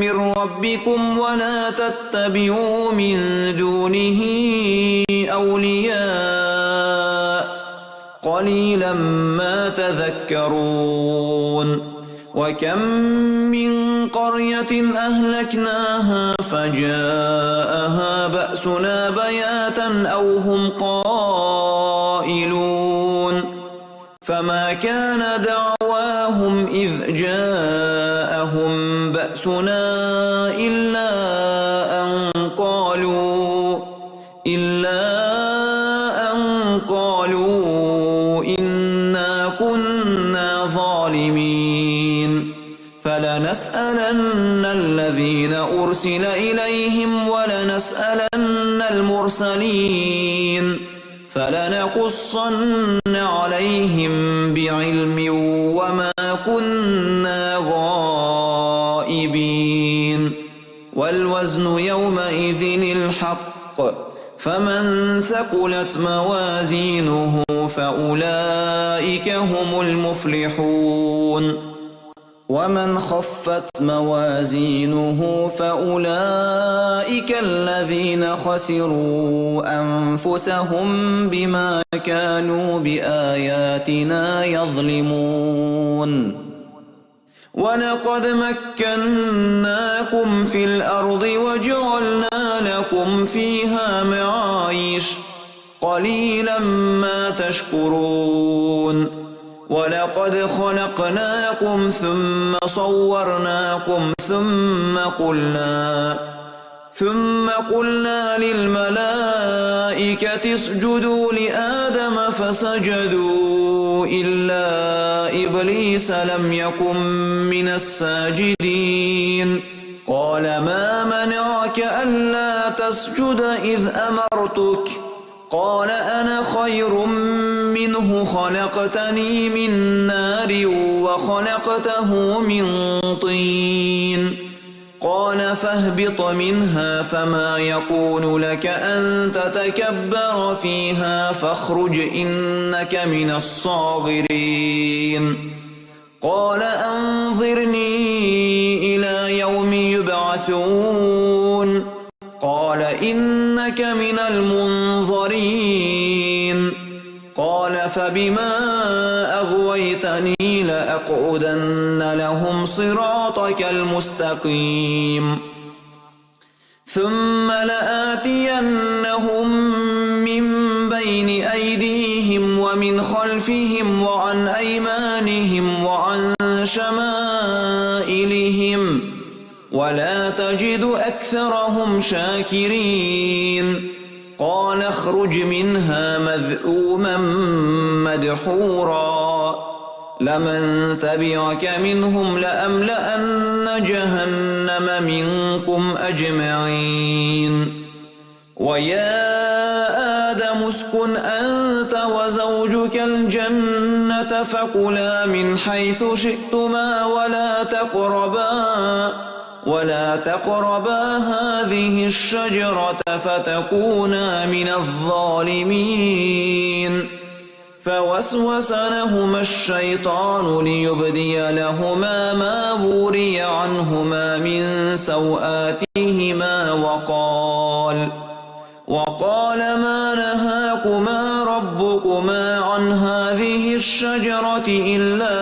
من ربكم ولا تتبعوا من دونه أولياء قليلا ما تذكرون وكم من قرية أهلكناها فجاءها بأسنا بياتا أو هم قائلون فما كان دعواهم إذ جاءهم بأسنا إلا أن قالوا إنا كنا ظالمين فلنسألن الذين أرسل إليهم ولنسألن المرسلين فلنقصن عليهم بعلم وما كنا غائبين والوزن يومئذ الحق فمن ثقلت موازينه فأولئك هم المفلحون ومن خفت موازينه فأولئك الذين خسروا أنفسهم بما كانوا بآياتنا يظلمون ولقد مكناكم في الأرض وجعلنا لكم فيها معايش قليلا ما تشكرون ولقد خلقناكم ثم صورناكم ثم قلنا للملائكة اسجدوا لآدم فسجدوا إلا إبليس لم يكن من الساجدين قال ما منعك ألا تسجد إذ أمرتك قال أنا خير منه خلقتني من نار وخلقته من طين قال فاهبط منها فما يكون لك أن تتكبر فيها فاخرج إنك من الصاغرين قال أنظرني إلى يوم يبعثون قال إنك من المنظرين قال فبما أغويتني لأقعدن لهم صراطك المستقيم ثم لآتينهم من بين أيديهم ومن خلفهم وعن أيمانهم وعن شمائلهم ولا تجد أكثرهم شاكرين قال اخرج منها مذءوما مدحورا لمن تبعك منهم لأملأن جهنم منكم أجمعين ويا آدم اسكن أنت وزوجك الجنة فكلا من حيث شئتما ولا تقربا هذه الشجرة فتكونا من الظالمين فوسوس لهما الشيطان ليبدي لهما ما وري عنهما من سوآتهما وقال ما نهاكما ربكما عن هذه الشجرة إلا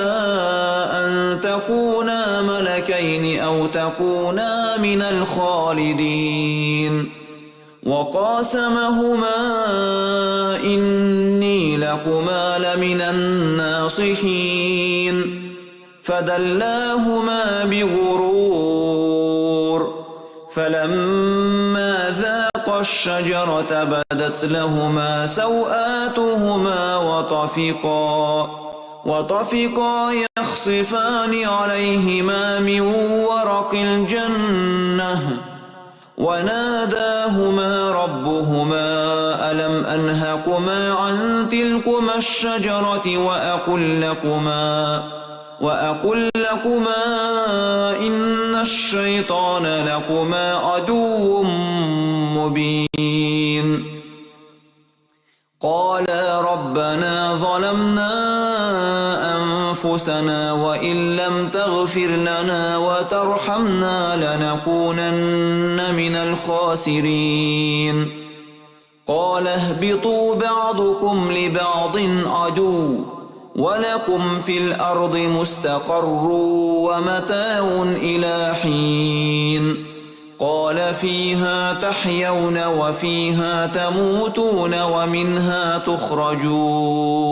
أن تكونا ملكين أو تكونا من الخالدين وقاسمهما إني لكما لمن الناصحين فدلاهما بغرور فلما ذاقا الشجرة بدت لهما سوآتهما وطفقا يخصفان عليهما من ورق الجنة وناداهما ربهما ألم أنهكما عن تلكما الشجرة وأقل لكما إن الشيطان لكما عدو مبين قالا ربنا ظلمنا أنفسنا وإن لم تغفر لنا وترحمنا لنكونن من الخاسرين قال اهبطوا بعضكم لبعض عدو ولكم في الأرض مستقر ومتاع إلى حين قال فيها تحيون وفيها تموتون ومنها تخرجون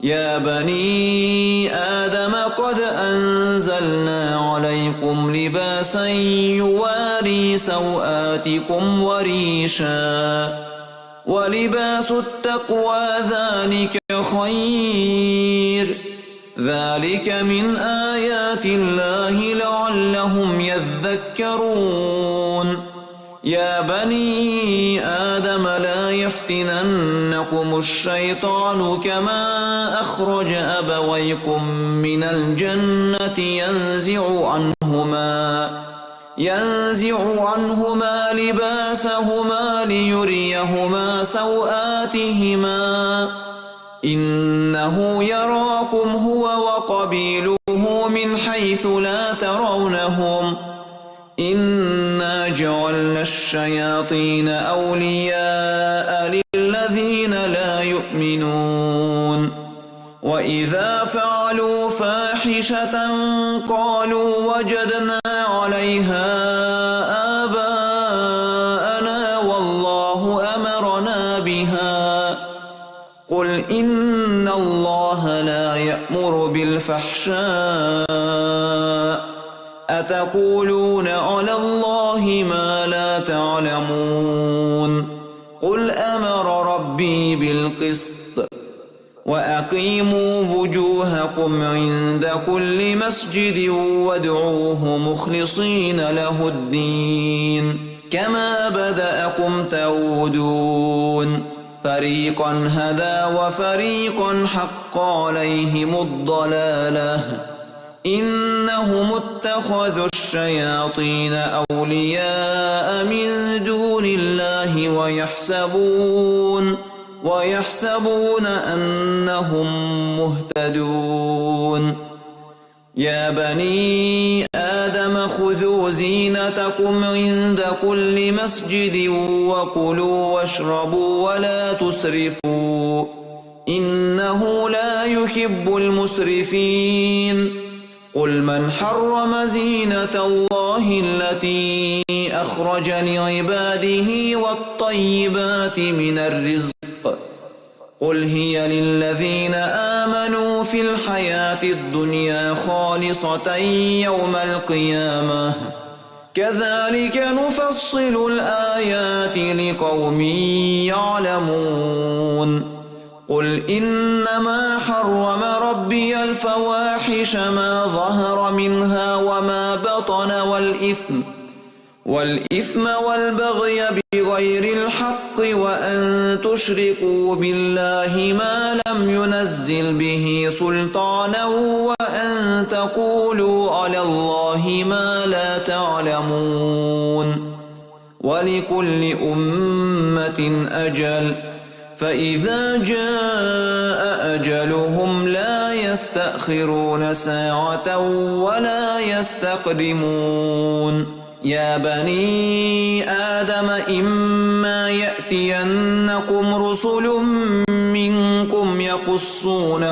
يا بني آدم قد أنزلنا عليكم لباسا يواري سوآتكم وريشا ولباس التقوى ذلك خير ذلك من آيات الله لعلهم يذكرون يا بني آدم لا يفتننكم الشيطان كما أخرج أبويكم من الجنة ينزع عنهما لباسهما ليريهما سوآتهما إنه يراكم هو وقبيله من حيث لا ترونهم إنا جعلنا الشياطين أولياء للذين لا يؤمنون وإذا فعلوا فاحشة قالوا وجدنا عليها آباءنا والله أمرنا بها قل إن الله لا يأمر بالفحشاء أتقولون على الله ما لا تعلمون قل أمر ربي بالقسط وأقيموا وجوهكم عند كل مسجد وادعوه مخلصين له الدين كما بدأكم تعودون فريقا هدى وفريقا حق عليهم الضلالة إنهم اتخذوا الشياطين أولياء من دون الله ويحسبون أنهم مهتدون يا بني آدم خذوا زينتكم عند كل مسجد وكلوا واشربوا ولا تسرفوا إنه لا يحب المسرفين قل من حرم زينة الله التي أخرج لعباده والطيبات من الرزق قل هي للذين آمنوا في الحياة الدنيا خالصة يوم القيامة كذلك نفصل الآيات لقوم يعلمون قل إنما حرم ربي الفواحش ما ظهر منها وما بطن والإثم والبغي بغير الحق وأن تشركوا بالله ما لم ينزل به سلطانا وأن تقولوا على الله ما لا تعلمون ولكل أمة أجل فإذا جاء أجلهم لا يستأخرون ساعة ولا يستقدمون يا بني آدم إما يأتينكم رسل منكم يقصون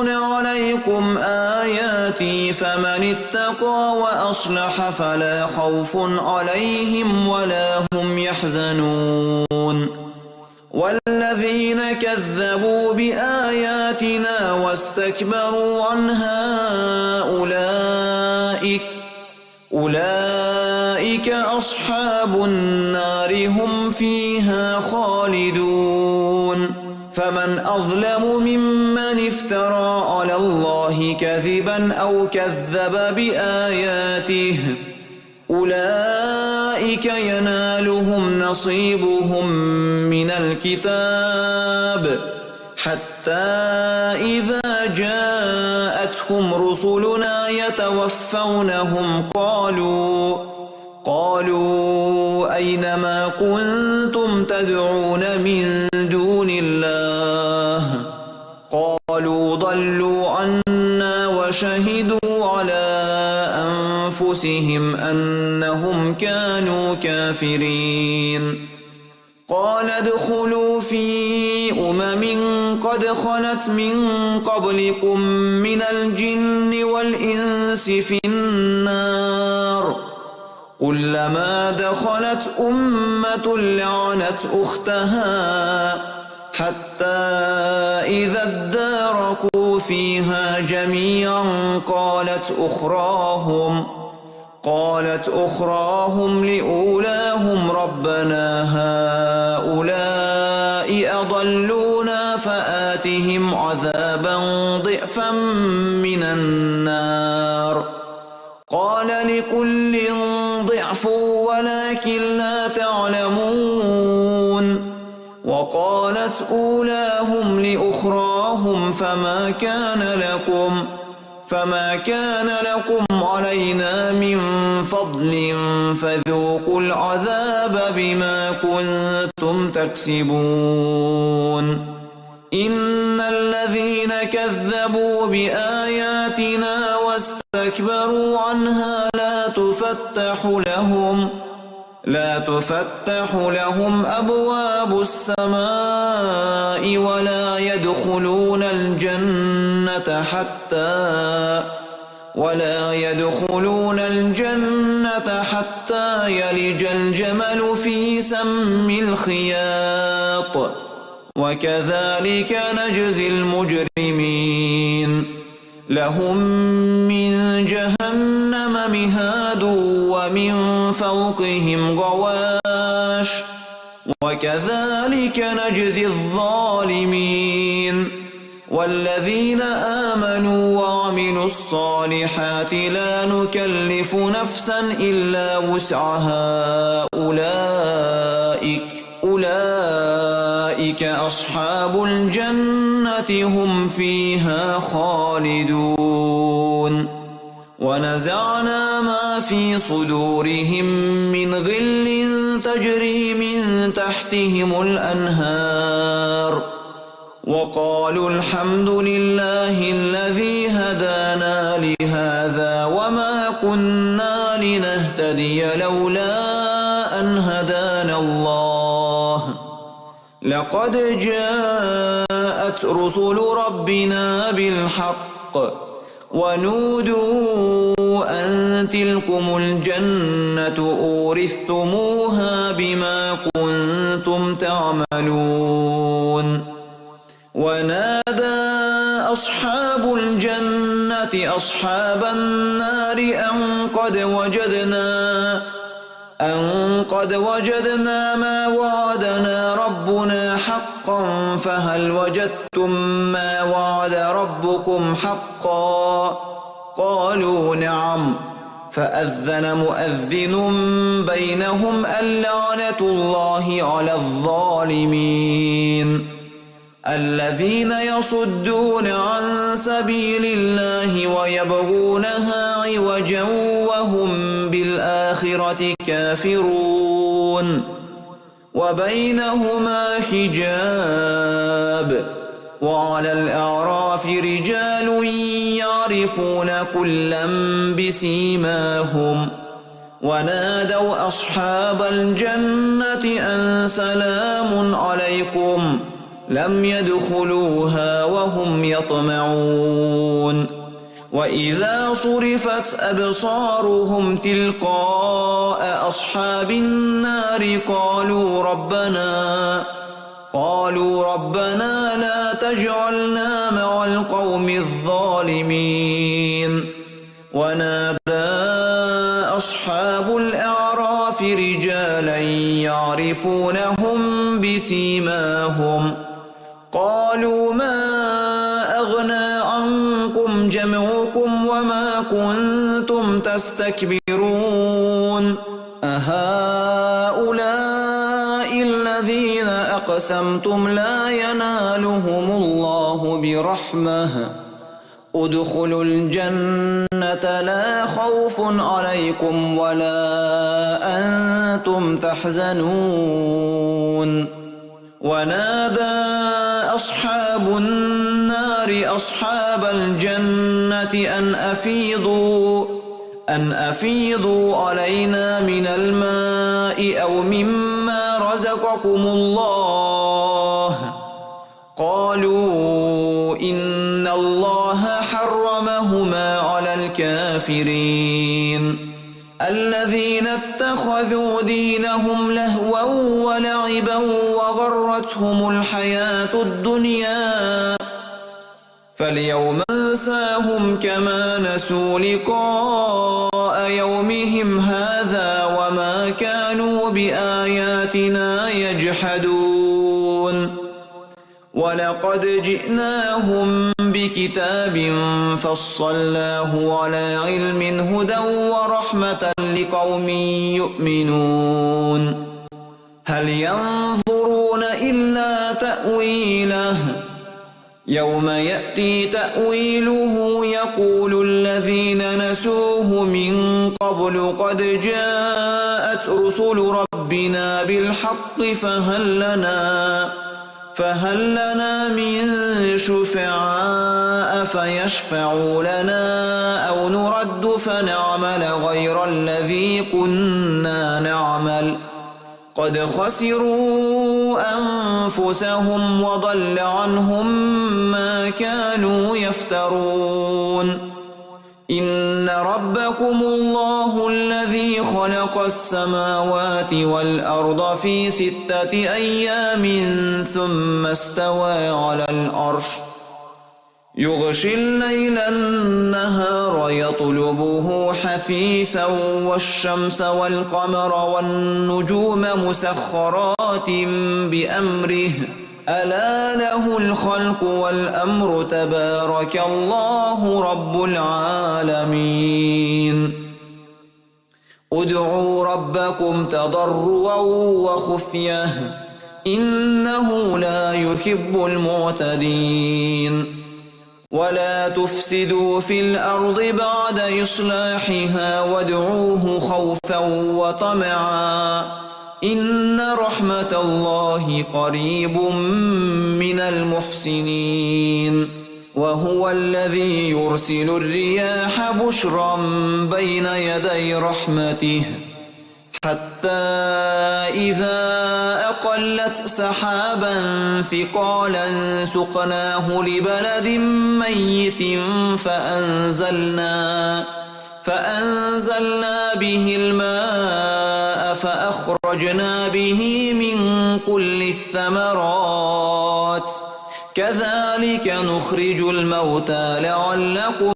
عليكم آياتي فمن اتقى وأصلح فلا خوف عليهم ولا هم يحزنون والذين كذبوا بآياتنا واستكبروا عنها أولئك أصحاب النار هم فيها خالدون فمن أظلم ممن افترى على الله كذبا أو كذب بآياته أولئك ينالهم نصيبهم من الكتاب حتى إذا جاءتهم رسلنا يتوفونهم قالوا أين ما كنتم تدعون من دون الله وشهدوا على أنفسهم أنهم كانوا كافرين. قال ادخلوا في قد خلت من قبلكم من الجن والإنس في النار كلما دخلت أمة لعنت أختها حتى إذا اداركوا فيها جميعا قالت أخراهم لأولاهم ربنا هؤلاء أضلونا فآتهم عذابا ضعفا من النار قال لكل ضعف ولكن لا تعلمون. وقالت أولاهم لأخراهم فما كان لكم علينا من فضل فذوقوا العذاب بما كنتم تكسبون. إن الذين كذبوا بآياتنا واستكبروا عنها لا تفتح لهم أبواب السماء ولا يدخلون الجنة حتى يلج الجمل في سم الخياط وكذلك نجزي المجرمين. لهم من جهنم مهاد ومن فوقهم غواش وكذلك نجزي الظالمين. والذين آمنوا وعملوا الصالحات لا نكلف نفسا إلا وسعها أولئك أصحاب الجنة هم فيها خالدون. ونزعنا ما في صدورهم من غل تجري من تحتهم الأنهار وقالوا الحمد لله الذي هدانا لهذا وما كنا لنهتدي لولا أن هدانا الله لقد جاءت رسل ربنا بالحق ونودوا أن تلكم الجنة أورثتموها بما كنتم تعملون. ونادى أصحاب الجنة أصحاب النار أن قد وجدنا ما وعدنا ربنا حقا فهل وجدتم ما وعد ربكم حقا قالوا نعم فأذن مؤذن بينهم اللعنة الله على الظالمين الذين يصدون عن سبيل الله ويبغونها عوجا وهم بالآخرة كافرون. وبينهما حجاب وعلى الأعراف رجال يعرفون كلا بسيماهم ونادوا أصحاب الجنة أن سلام عليكم لم يدخلوها وهم يطمعون. وإذا صرفت أبصارهم تلقاء أصحاب النار قالوا ربنا لا تجعلنا مع القوم الظالمين. ونادى أصحاب الأعراف رجالا يعرفونهم بسيماهم قالوا ما أغنى عنكم جمعكم وما كنتم تستكبرون أهؤلاء الذين أقسمتم لا ينالهم الله برحمة ادخلوا الجنة لا خوف عليكم ولا أنتم تحزنون. ونادى أصحاب النار أصحاب الجنة أن أفيضوا علينا من الماء أو مما رزقكم الله. قالوا إن الله حرمهما على الكافرين الذين اتخذوا دينهم لهوا ولعبا وغرتهم الحياة الدنيا فاليوم ننساهم كما نسوا لقاء يومهم هذا وما كانوا بآياتنا يجحدون. ولقد جئناهم بكتاب فصلناه على علم هدى ورحمة لقوم يؤمنون. هل ينظرون إلا تأويله يوم يأتي تأويله يقول الذين نسوه من قبل قد جاءت رسل ربنا بالحق فهل لنا من شفعاء فيشفعوا لنا أو نرد فنعمل غير الذي كنا نعمل قد خسروا أنفسهم وضل عنهم ما كانوا يفترون. إن ربكم الله الذي خلق السماوات والأرض في 6 أيام ثم استوى على العرش يغشي الليل النهار يطلبه حثيثا والشمس والقمر والنجوم مسخرات بأمره ألا له الخلق والأمر تبارك الله رب العالمين. ادعوا ربكم تضرعا وخفية إنه لا يحب المعتدين. ولا تفسدوا في الأرض بعد إصلاحها وادعوه خوفا وطمعا إن رحمة الله قريب من المحسنين. وهو الذي يرسل الرياح بشرا بين يدي رحمته حتى إذا أقلت سحابا ثقالا سقناه لبلد ميت فأنزلنا به الماء فأخرجنا به من كل الثمرات كذلك نخرج الموتى لعلكم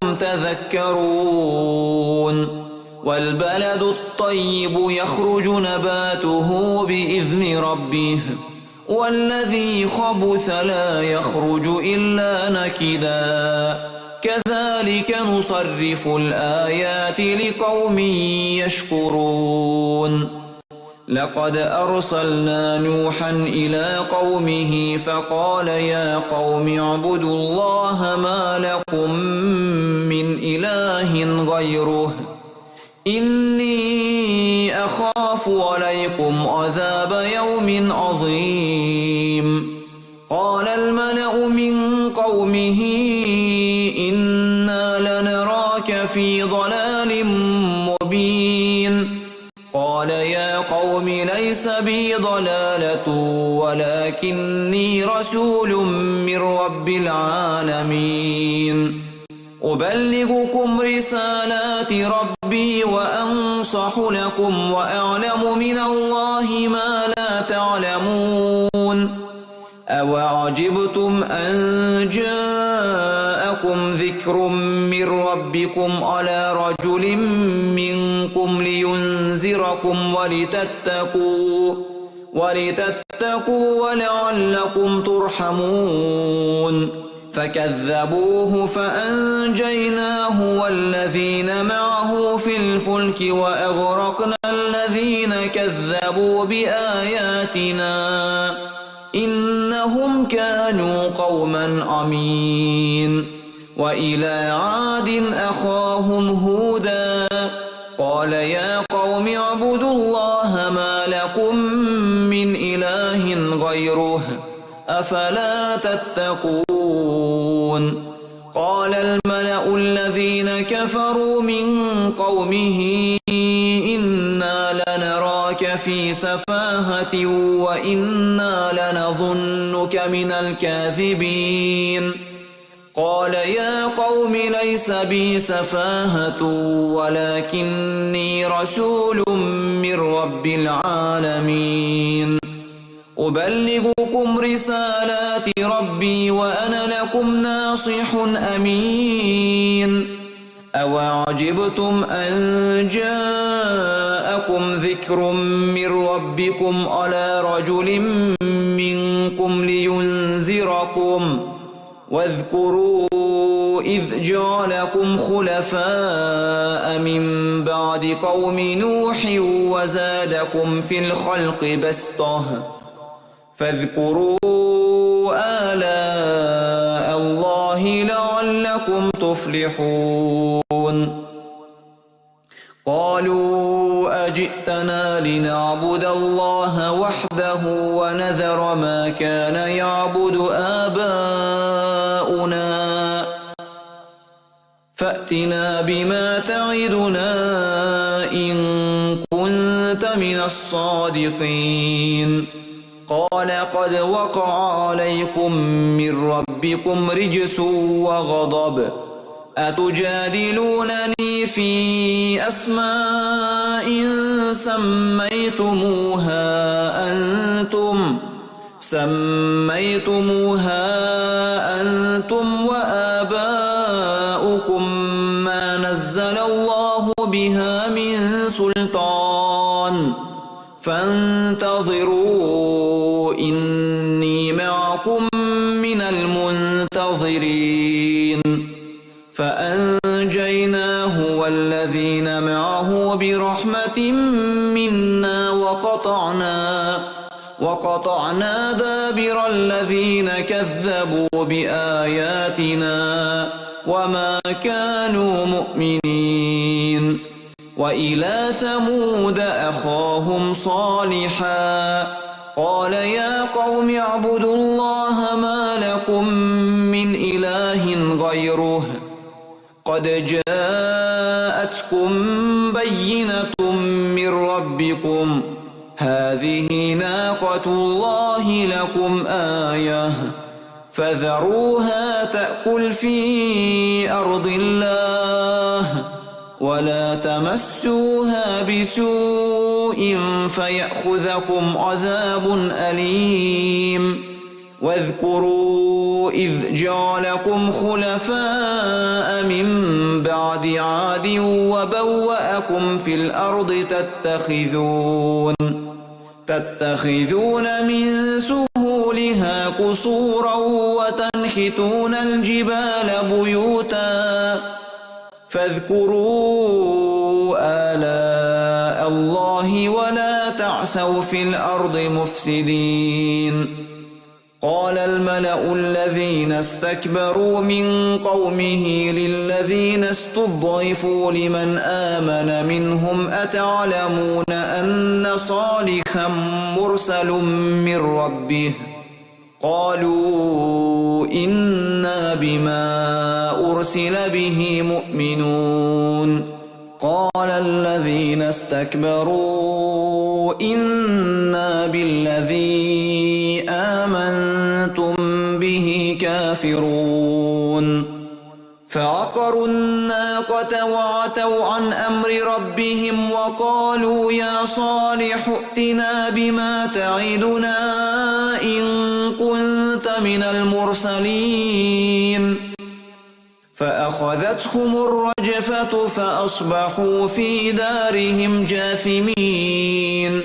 تذكرون. والبلد الطيب يخرج نباته بإذن ربه والذي خبث لا يخرج إلا نكدا كذلك نصرف الآيات لقوم يشكرون. لقد أرسلنا نوحا إلى قومه فقال يا قوم اعبدوا الله ما لكم من إله غيره إني أخاف عليكم عذاب يوم عظيم. قال الملأ من قومه إنا لنراك في ضلال مبين. قال يا قوم ليس بي ضلالة ولكني رسول من رب العالمين أبلغكم رسالات ربي وأنصح لكم وأعلم من الله ما لا تعلمون. أوعجبتم أن جاءكم ذكر من ربكم على رجل منكم لينذركم ولتتقوا ولعلكم ترحمون. فكذبوه فأنجيناه والذين معه في الفلك وأغرقنا الذين كذبوا بآياتنا إنهم كانوا قوما عمين. وإلى عاد أخاهم هودا قال يا قوم اعبدوا الله ما لكم من إله غيره أفلا تتقون قال الملأ الذين كفروا من قومه إنا لنراك في سفاهة وإنا لنظنك من الكاذبين قال يا قوم ليس بي سفاهة ولكني رسول من رب العالمين أبلغكم رسالات ربي وأنا لكم ناصح أمين أوعجبتم أن جاءكم ذكر من ربكم على رجل منكم لينذركم واذكروا إذ جعلكم خلفاء من بعد قوم نوح وزادكم في الخلق بسطة فاذكروا آلاء الله لعلكم تفلحون قالوا أجئتنا لنعبد الله وحده ونذر ما كان يعبد آباؤنا فأتنا بما تعدنا إن كنت من الصادقين قال قد وقع عليكم من ربكم رجس وغضب أتجادلونني في أسماء سميتموها أنتم وآباؤكم ما نزل الله بها من سلطان فانتظروا إني معكم من المنتظرين فأنجيناه والذين معه برحمة منا وقطعنا دابر الذين كذبوا بآياتنا وما كانوا مؤمنين وإلى ثمود أخاهم صالحا قال يا قوم اعبدوا الله ما لكم من إله غيره قد جاءتكم بينة من ربكم هذه ناقة الله لكم آية فذروها تأكل في أرض الله ولا تمسوها بسوء فيأخذكم عذاب أليم واذكروا إذ جعلكم خلفاء من بعد عاد وبوأكم في الأرض تتخذون من سهولها قصورا وتنحتون الجبال بيوتا فاذكروا آلاء الله ولا تعثوا في الأرض مفسدين قال الملأ الذين استكبروا من قومه للذين استضعفوا لمن آمن منهم أتعلمون أن صالحا مرسل من ربه قالوا إنا بما أرسل به مؤمنون قال الذين استكبروا إنا بالذي آمنتم به كافرون فعقروا الناقة وعتوا عن أمر ربهم وقالوا يا صالح ائتنا بما تعدنا إن كنت من المرسلين فأخذتهم الرجفة فأصبحوا في دارهم جاثمين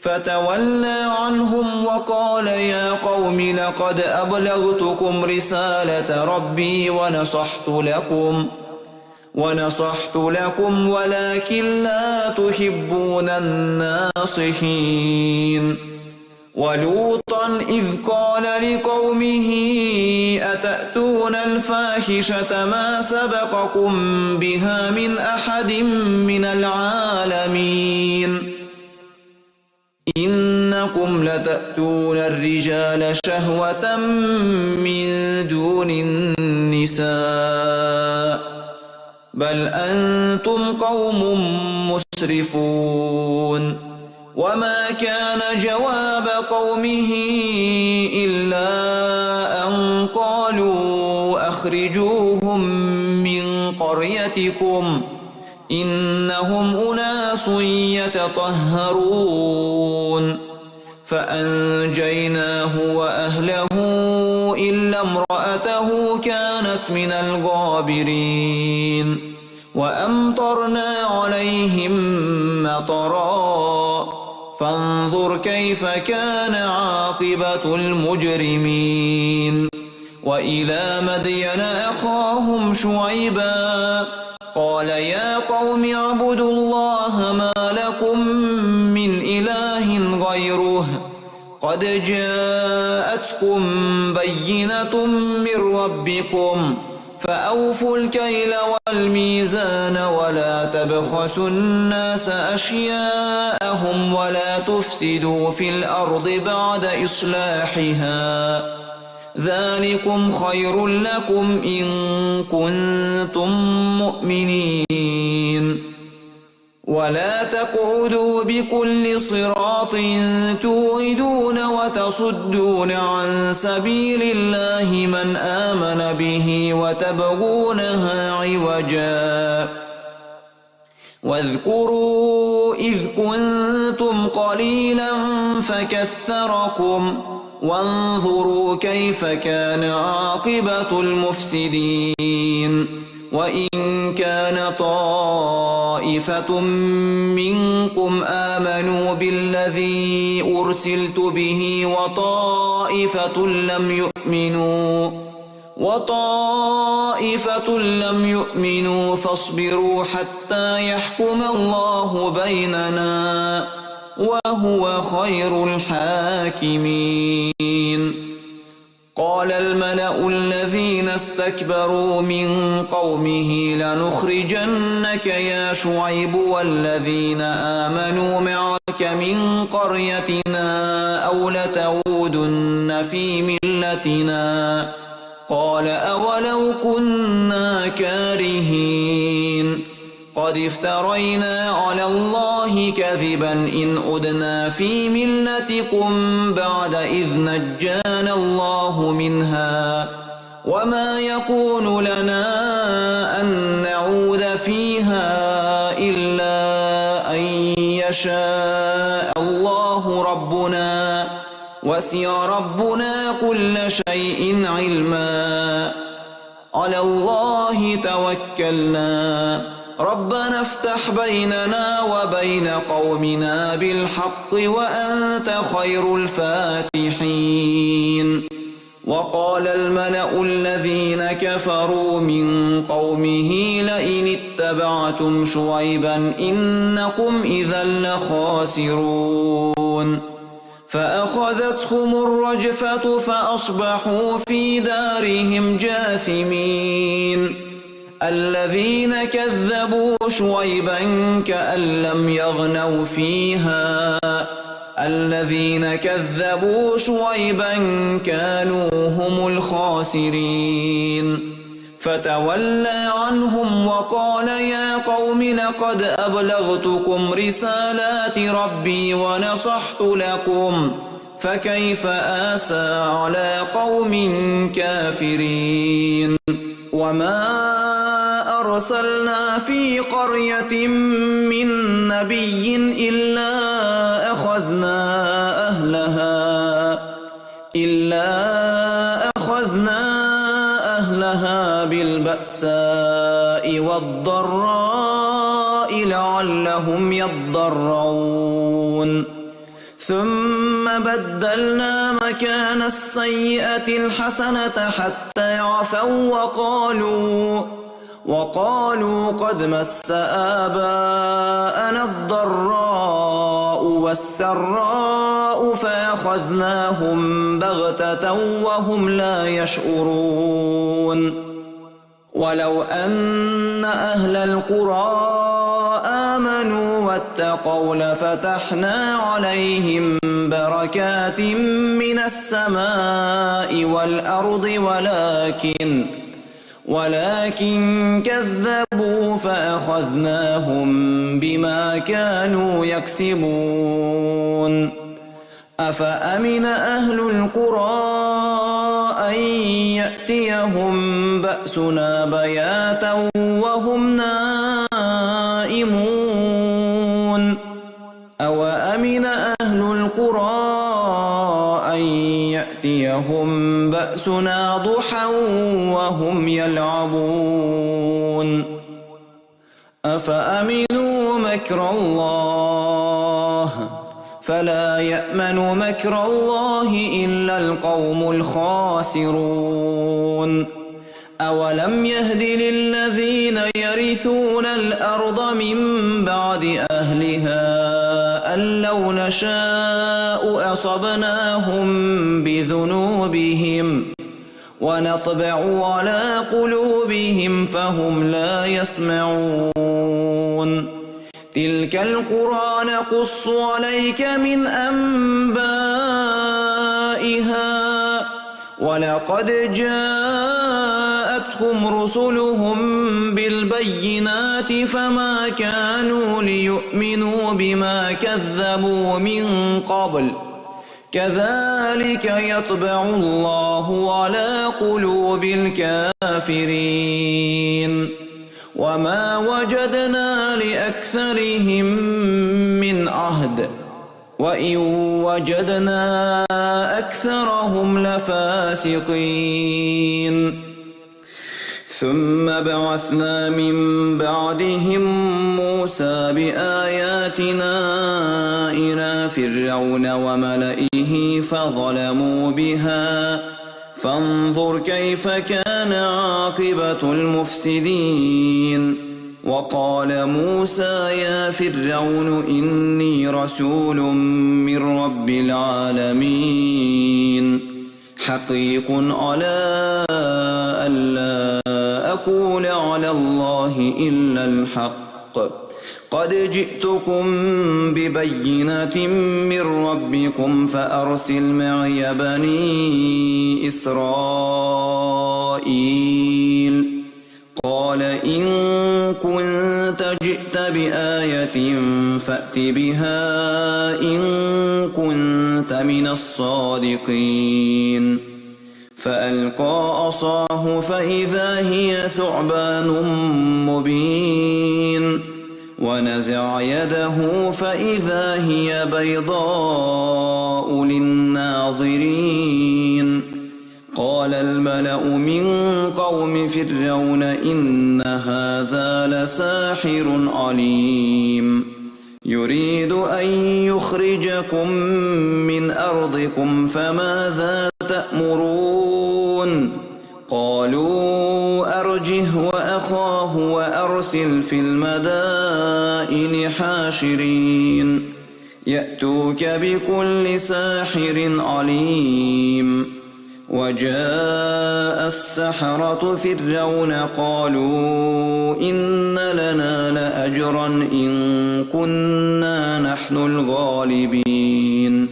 فتولى عنهم وقال يا قوم لقد أبلغتكم رسالة ربي ونصحت لكم ولكن لا تحبون الناصحين ولوطا إذ قال لقومه أتأتون الفاحشة ما سبقكم بها من أحد من العالمين إنكم لتأتون الرجال شهوة من دون النساء بل أنتم قوم مسرفون وما كان جواب قومه إلا أن قالوا أخرجوهم من قريتكم إنهم أناس يتطهرون فأنجيناه وأهله إلا امرأته كانت من الغابرين وأمطرنا عليهم مطرا فانظر كيف كان عاقبة المجرمين وإلى مدين أخاهم شعيبا قال يا قوم اعبدوا الله ما لكم من إله غيره قد جاءتكم بينة من ربكم فأوفوا الكيل والميزان ولا تبخسوا الناس أشياءهم ولا تفسدوا في الأرض بعد إصلاحها ذلكم خير لكم إن كنتم مؤمنين ولا تقعدوا بكل صراط توعدون وتصدون عن سبيل الله من آمن به وتبغونها عوجا واذكروا إذ كنتم قليلا فكثركم وانظروا كيف كان عاقبة المفسدين وإن كان طائفة منكم آمنوا بالذي أرسلت به وطائفة لم يؤمنوا فاصبروا حتى يحكم الله بيننا وهو خير الحاكمين قال الملأ الذين استكبروا من قومه لنخرجنك يا شعيب والذين آمنوا معك من قريتنا أو لتعودن في ملتنا قال أولو كنا كارهين قد افترينا على الله كذبا إن عدنا في ملتكم بعد إذ نجانا الله منها وما يكون لنا أن نعود فيها إلا أن يشاء الله ربنا وسع ربنا كل شيء علما على الله توكلنا ربنا افتح بيننا وبين قومنا بالحق وأنت خير الفاتحين وقال الملأ الذين كفروا من قومه لئن اتبعتم شعيبا إنكم إذا لخاسرون فأخذتهم الرجفة فأصبحوا في دارهم جاثمين الذين كذبوا شعيبا كأن لم يغنوا فيها الذين كذبوا شعيبا كانوا هم الخاسرين فتولى عنهم وقال يا قوم لقد أبلغتكم رسالات ربي ونصحت لكم فكيف آسى على قوم كافرين وما أرسلنا في قرية من نبي إلا أخذنا أهلها بالبأساء والضراء لعلهم يضرعون ثم بدلنا مكان السيئة الحسنة حتى عفوا وقالوا قد مس آباءنا الضراء والسراء فأخذناهم بغتة وهم لا يشعرون ولو أن أهل القرى آمنوا واتقوا لفتحنا عليهم بركات من السماء والأرض ولكن كذبوا فأخذناهم بما كانوا يكسبون أفأمن أهل القرى أن يأتيهم بأسنا بياتا وهم نائمون أوأمن أهل القرى أن يأتيهم بأسنا ضحى وهم يلعبون أفأمنوا مكر الله فلا يأمن مكر الله إلا القوم الخاسرون أولم يهد للذين يرثون الأرض من بعد أهلها أن لو نشاء أصبناهم بذنوبهم ونطبع على قلوبهم فهم لا يسمعون تلك القرى نقص عليك من أنبائها ولقد جاءتهم رسلهم بالبينات فما كانوا ليؤمنوا بما كذبوا من قبل كذلك يطبع الله على قلوب الكافرين وما وجدنا لأكثرهم من عهد وإن وجدنا أكثرهم لفاسقين ثم بعثنا من بعدهم موسى بآياتنا إلى فرعون وملئه فظلموا بها فانظر كيف كان عاقبة المفسدين وقال موسى يا فرعون إني رسول من رب العالمين حقيق على ألا أقول على الله إلا الحق قد جئتكم ببينة من ربكم فأرسل معي بني إسرائيل قال إن كنت جئت بآية فأت بها إن كنت من الصادقين فألقى عصاه فإذا هي ثعبان مبين ونزع يده فإذا هي بيضاء للناظرين قال الملأ من قوم فرعون إن هذا لساحر عليم يريد أن يخرجكم من أرضكم فماذا تأمرون قالوا أرجه وأخاه وأرسل في المدائن حاشرين يأتوك بكل ساحر عليم وجاء السحرة فرعون قالوا إن لنا لأجرا إن كنا نحن الغالبين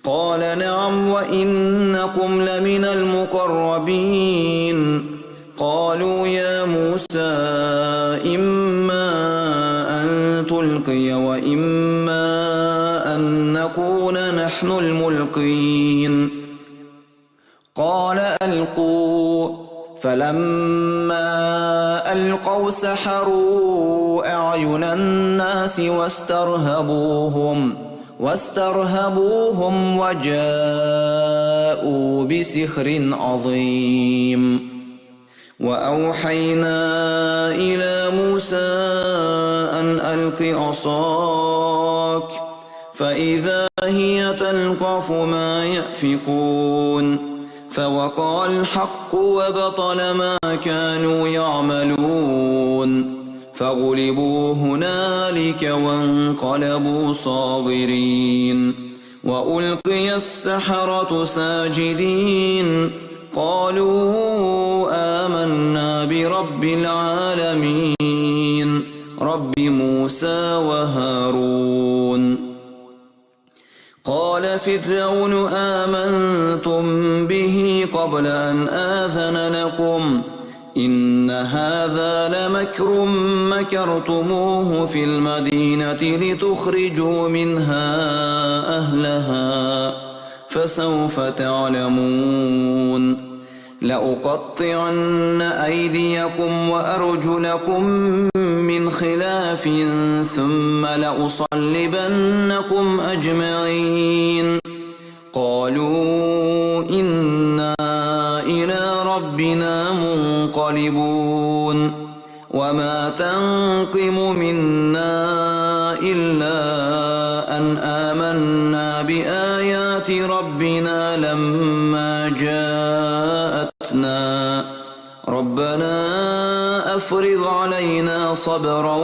قال نعم وإنكم لمن المقربين قالوا يا موسى إما أن تلقي وإما أن نكون نحن الملقين قال ألقوا فلما ألقوا سحروا أعين الناس واسترهبوهم وجاءوا بسحر عظيم وأوحينا إلى موسى أن ألق عصاك فإذا هي تلقف ما يأفكون فوقع الحق وبطل ما كانوا يعملون فغلبوا هنالك وانقلبوا صاغرين وألقي السحرة ساجدين قالوا آمنا برب العالمين رب موسى وهارون. قال فرعون آمنتم به قبل أن آذن لكم إن هذا لمكر مكرتموه في المدينة لتخرجوا منها أهلها فسوف تعلمون. لأقطعن أيديكم وأرجلكم من خلاف ثم لأصلبنكم أجمعين. قالوا إنا إلى ربنا منقلبون. وما تنقم منا إلا أن آمنا بآيات ربنا لما جاءتنا ربنا أفرغ علينا صبرا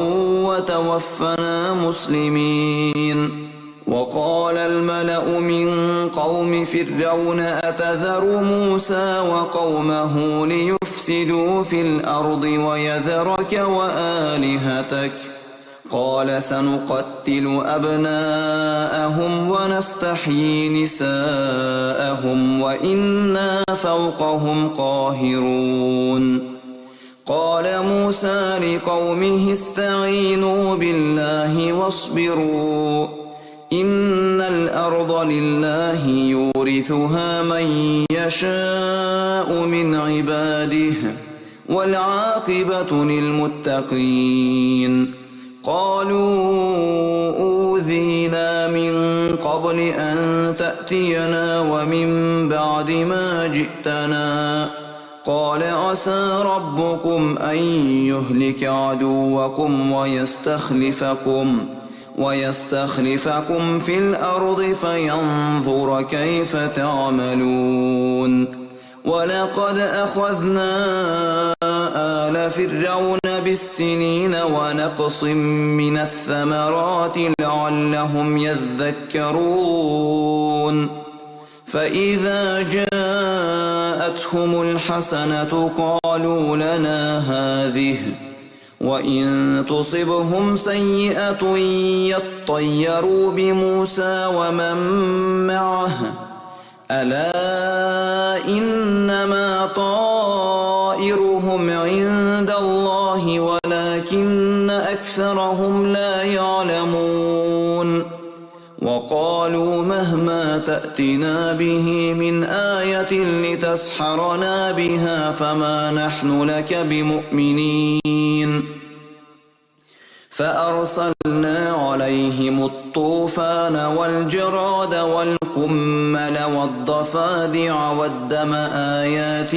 وتوفنا مسلمين. وقال الملأ من قوم فرعون أتذر موسى وقومه ليفسدوا في الأرض ويذرك وآلهتك قال سنقتل أبناءهم ونستحيي نساءهم وإنا فوقهم قاهرون. قال موسى لقومه استعينوا بالله واصبروا إن الأرض لله يورثها من يشاء من عباده والعاقبة للمتقين. قالوا أوذينا من قبل أن تأتينا ومن بعد ما جئتنا قال عسى ربكم أن يهلك عدوكم ويستخلفكم في الأرض فينظر كيف تعملون. ولقد أخذنا آل فرعون بالسنين ونقص من الثمرات لعلهم يذكرون. فإذا جاءتهم الحسنة قالوا لنا هذه وإن تصبهم سيئة يطيروا بموسى ومن معه ألا إنما طائرهم عند الله ولكن أكثرهم لا يعلمون. وقالوا مهما تأتنا به من آية لتسحرنا بها فما نحن لك بمؤمنين. فأرسلنا عليهم الطوفان والجراد والقمل والضفادع والدم آيات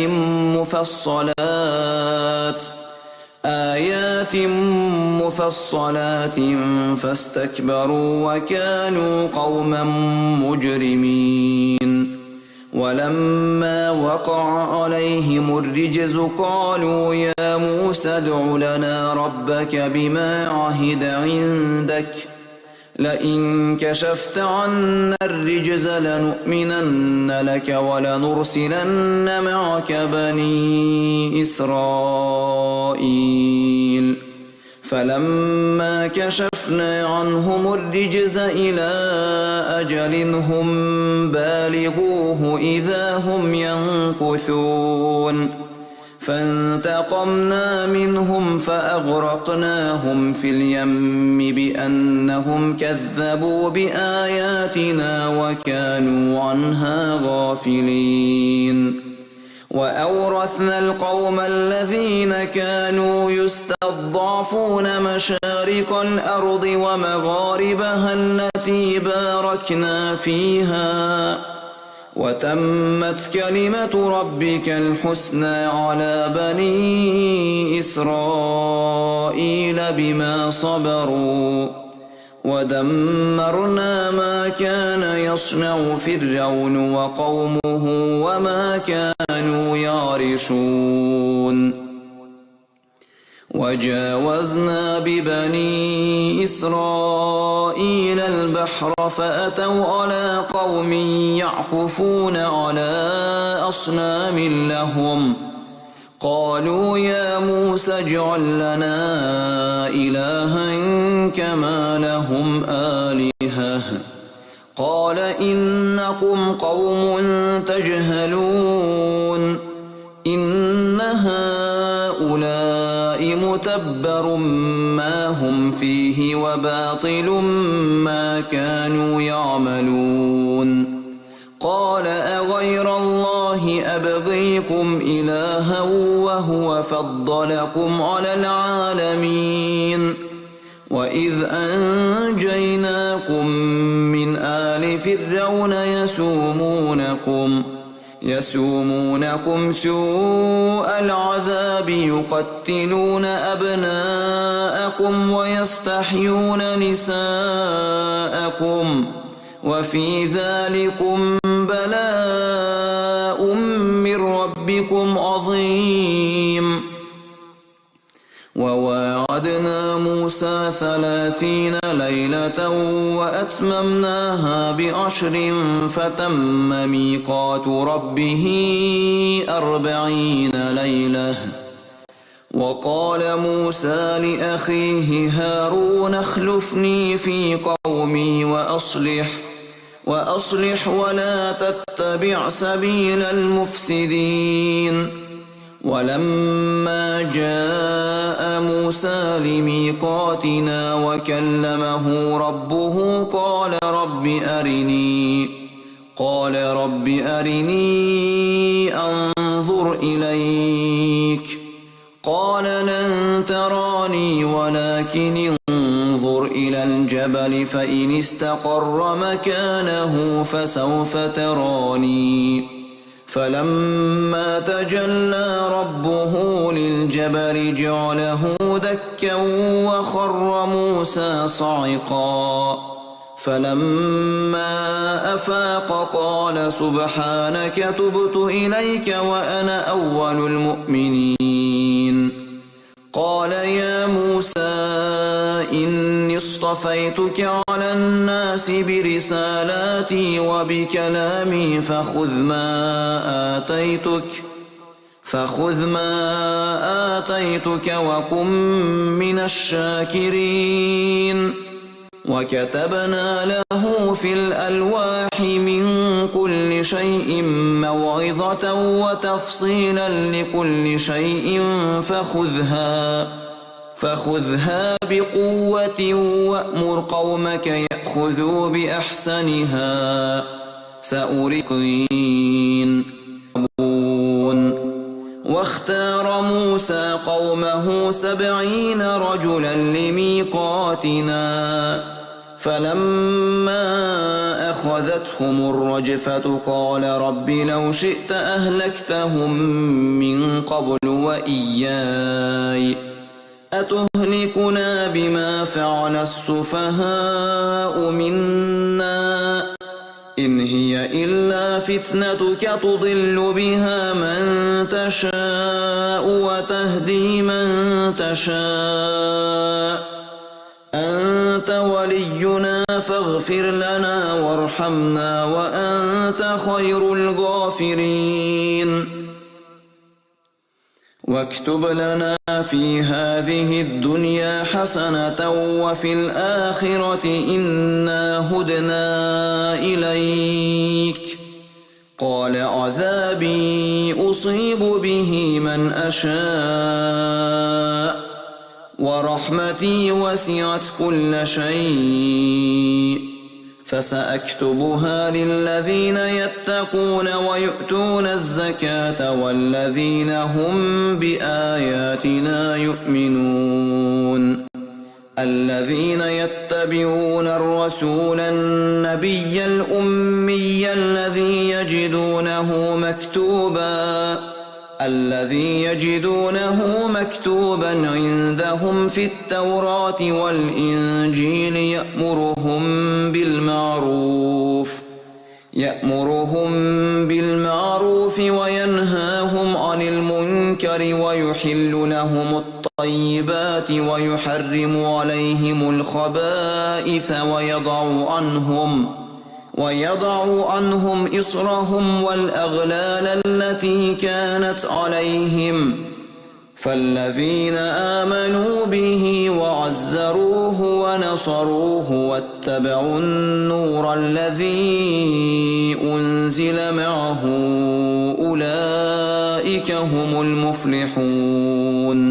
مفصلات فاستكبروا وكانوا قوما مجرمين. ولما وقع عليهم الرجز قالوا يا موسى ادع لنا ربك بما عهد عندك لئن كشفت عنا الرجز لنؤمنن لك ولنرسلن معك بني إسرائيل. فلما كشفنا عنهم الرجز إلى أجل هم بالغوه إذا هم ينكثون. فانتقمنا منهم فأغرقناهم في اليم بأنهم كذبوا بآياتنا وكانوا عنها غافلين. وأورثنا القوم الذين كانوا يستضعفون مشارق الأرض ومغاربها التي باركنا فيها وتمت كلمة ربك الحسنى على بني إسرائيل بما صبروا ودمرنا ما كان يصنع فرعون وقومه وما كانوا يعرشون. وجاوزنا ببني إسرائيل البحر فأتوا على قوم يعكفون على أصنام لهم قالوا يا موسى اجعل لنا إلها كما لهم آلهة قال إنكم قوم تجهلون إن هؤلاء متبر ما هم فيه وباطل ما كانوا يعملون قال أغير الله أبغيكم إلها وهو فضلكم على العالمين وإذ أنجيناكم من آل فرعون يسومونكم سوء العذاب يقتلون أبناءكم ويستحيون نساءكم وفي ذلكم بلاء من ربكم عظيم وواعدنا موسى 30 ليلة وأتممناها ب10 فتم ميقات ربه 40 ليلة وقال موسى لأخيه هارون اخلفني في قومي وأصلح ولا تتبع سبيل المفسدين ولما جاء موسى لميقاتنا وكلمه ربه قال رب أرني أنظر إليك قال لن تراني ولكن انظر إلى الجبل فإن استقر مكانه فسوف تراني فلما تجلى ربه للجبل جعله دكا وخر موسى صعقا فلما أفاق قال سبحانك تبت إليك وأنا أول المؤمنين قال يا موسى إني اصطفيتك على الناس برسالاتي وبكلامي فخذ ما آتيتك وكن من الشاكرين وكتبنا له في الألواح من كل شيء موعظة وتفصيلا لكل شيء فخذها بقوة وأمر قومك يأخذوا بأحسنها سأريكم. واختار موسى قومه 70 رجلا لميقاتنا فلما أخذتهم الرجفة قال رب لو شئت أهلكتهم من قبل وإياي أتهلكنا بما فعل السفهاء منا إن هي إلا فتنتك تضل بها من تشاء وتهدي من تشاء أنت ولينا فاغفر لنا وارحمنا وأنت خير الغافرين واكتب لنا في هذه الدنيا حسنة وفي الآخرة إنا هدنا إليك قال عذابي أصيب به من أشاء ورحمتي وسعت كل شيء فسأكتبها للذين يتقون ويؤتون الزكاة والذين هم بآياتنا يؤمنون الذين يتبعون الرسول النبي الأمي الذي يجدونه مكتوبا عندهم في التوراة والإنجيل يأمرهم بالمعروف وينهاهم عن المنكر ويحل لهم الطيبات ويحرم عليهم الخبائث ويضع عنهم إصرهم والأغلال التي كانت عليهم فالذين آمنوا به وعزروه ونصروه واتبعوا النور الذي أنزل معه أولئك هم المفلحون.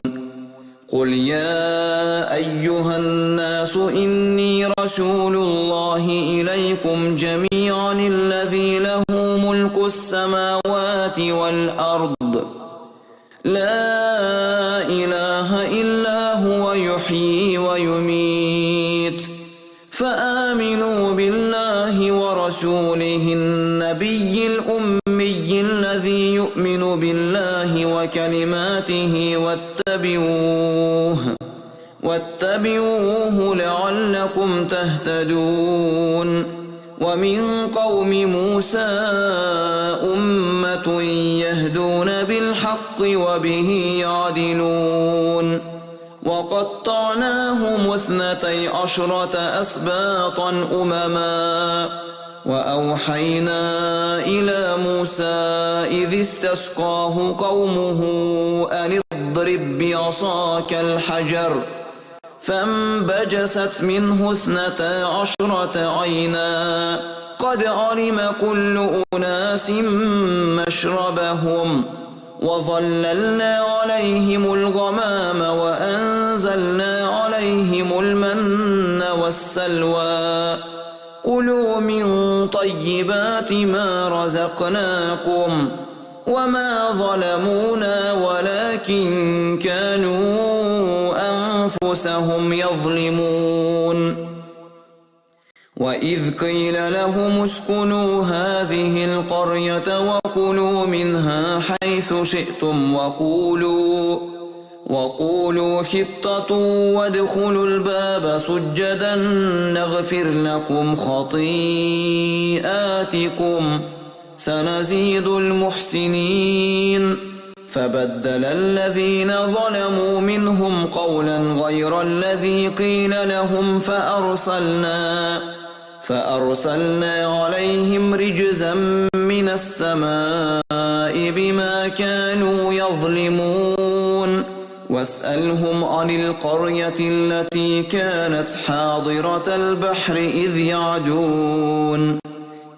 قل يا أيها الناس إني رسول الله إليكم جميعا الذي له ملك السماوات والأرض لا إله إلا هو يحيي ويميت فآمنوا بالله ورسوله النبي الأمي الذي يؤمن بالله وكلماته واتبعوه لعلكم تهتدون. ومن قوم موسى أمة يهدون بالحق وبه يعدلون. وقطعناهم 12 أسباطا أمما وأوحينا إلى موسى إذ استسقاه قومه أن اضرب بعصاك الحجر فانبجست منه 12 عينا قد علم كل أناس مشربهم وظللنا عليهم الغمام وأنزلنا عليهم المن والسلوى كلوا من طيبات ما رزقناكم وما ظلمونا ولكن كانوا أنفسهم يظلمون. وإذ قيل لهم اسكنوا هذه القرية وكلوا منها حيث شئتم وقولوا حطة وادخلوا الباب سجدا نغفر لكم خطيئاتكم سنزيد المحسنين. فبدل الذين ظلموا منهم قولا غير الذي قيل لهم فأرسلنا عليهم رجزا من السماء بما كانوا يظلمون. واسألهم عن القرية التي كانت حاضرة البحر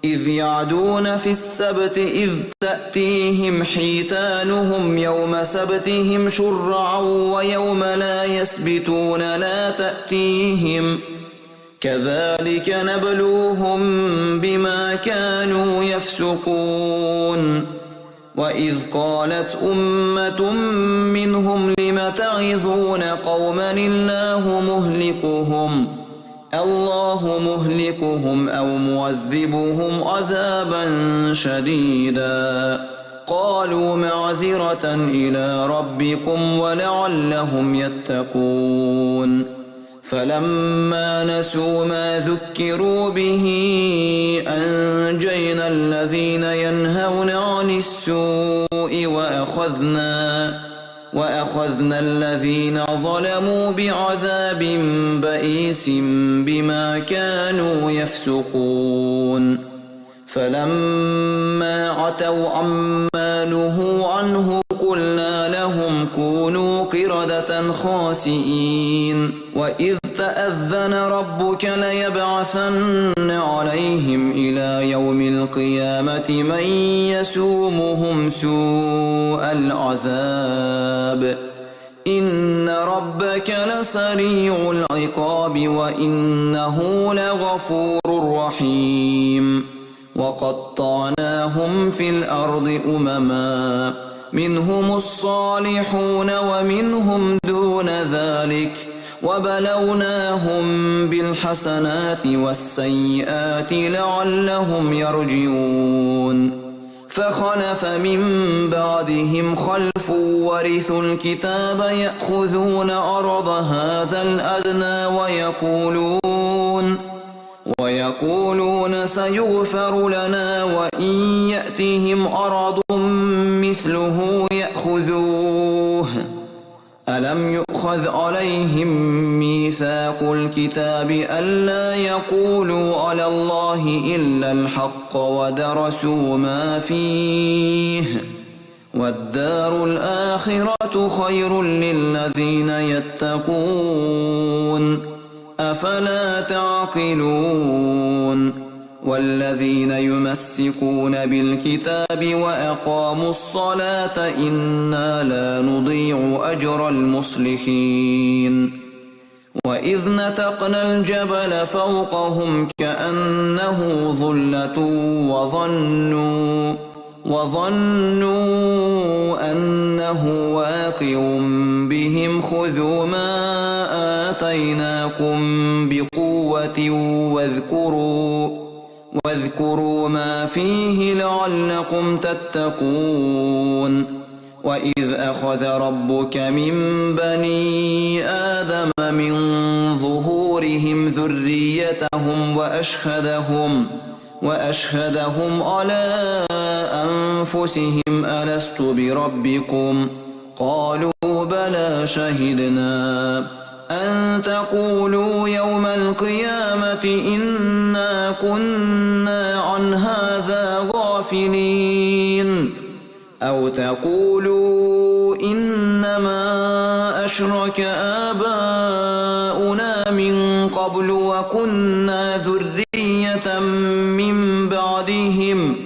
إذ يعدون في السبت إذ تأتيهم حيتانهم يوم سبتهم شرعا ويوم لا يسبتون لا تأتيهم كذلك نبلوهم بما كانوا يفسقون. وإذ قالت أمة منهم لم تعظون قوما الله مهلكهم أو معذبهم عذابا شديدا قالوا معذرة إلى ربكم ولعلهم يتقون. فلما نسوا ما ذكروا به أنجينا الذين ينهون عن السوء وأخذنا الذين ظلموا بعذاب بئيس بما كانوا يفسقون. فلما عتوا عما نهوا عنه قلنا لهم كونوا قردة خاسئين. وإذ تأذن ربك ليبعثن عليهم إلى يوم القيامة من يسومهم سوء العذاب إن ربك لسريع العقاب وإنه لغفور رحيم. وقطعناهم في الأرض أمما منهم الصالحون ومنهم دون ذلك وبلوناهم بالحسنات والسيئات لعلهم يرجعون. فخلف من بعدهم خلف ورثوا الكتاب يأخذون عرض هذا الأدنى ويقولون سيغفر لنا وإن يأتهم عرض مثله يأخذوه. ألم يؤخذ عليهم ميثاق الكتاب ألا يقولوا على الله إلا الحق ودرسوا ما فيه والدار الآخرة خير للذين يتقون أفلا تعقلون والذين يمسكون بالكتاب وأقاموا الصلاة إنا لا نضيع أجر المصلحين وإذ نتقنا الجبل فوقهم كأنه ظلة وظنوا أنه واقع بهم خذوا ما آتيناكم بقوة واذكروا ما فيه لعلكم تتقون وإذ أخذ ربك من بني آدم من ظهورهم ذريتهم وأشهدهم على أنفسهم ألست بربكم قالوا بلى شهدنا أن تقولوا يوم القيامة إنا كنا عن هذا غافلين أو تقولوا إنما أشرك آباؤنا من قبل وكنا ذرية من بعدهم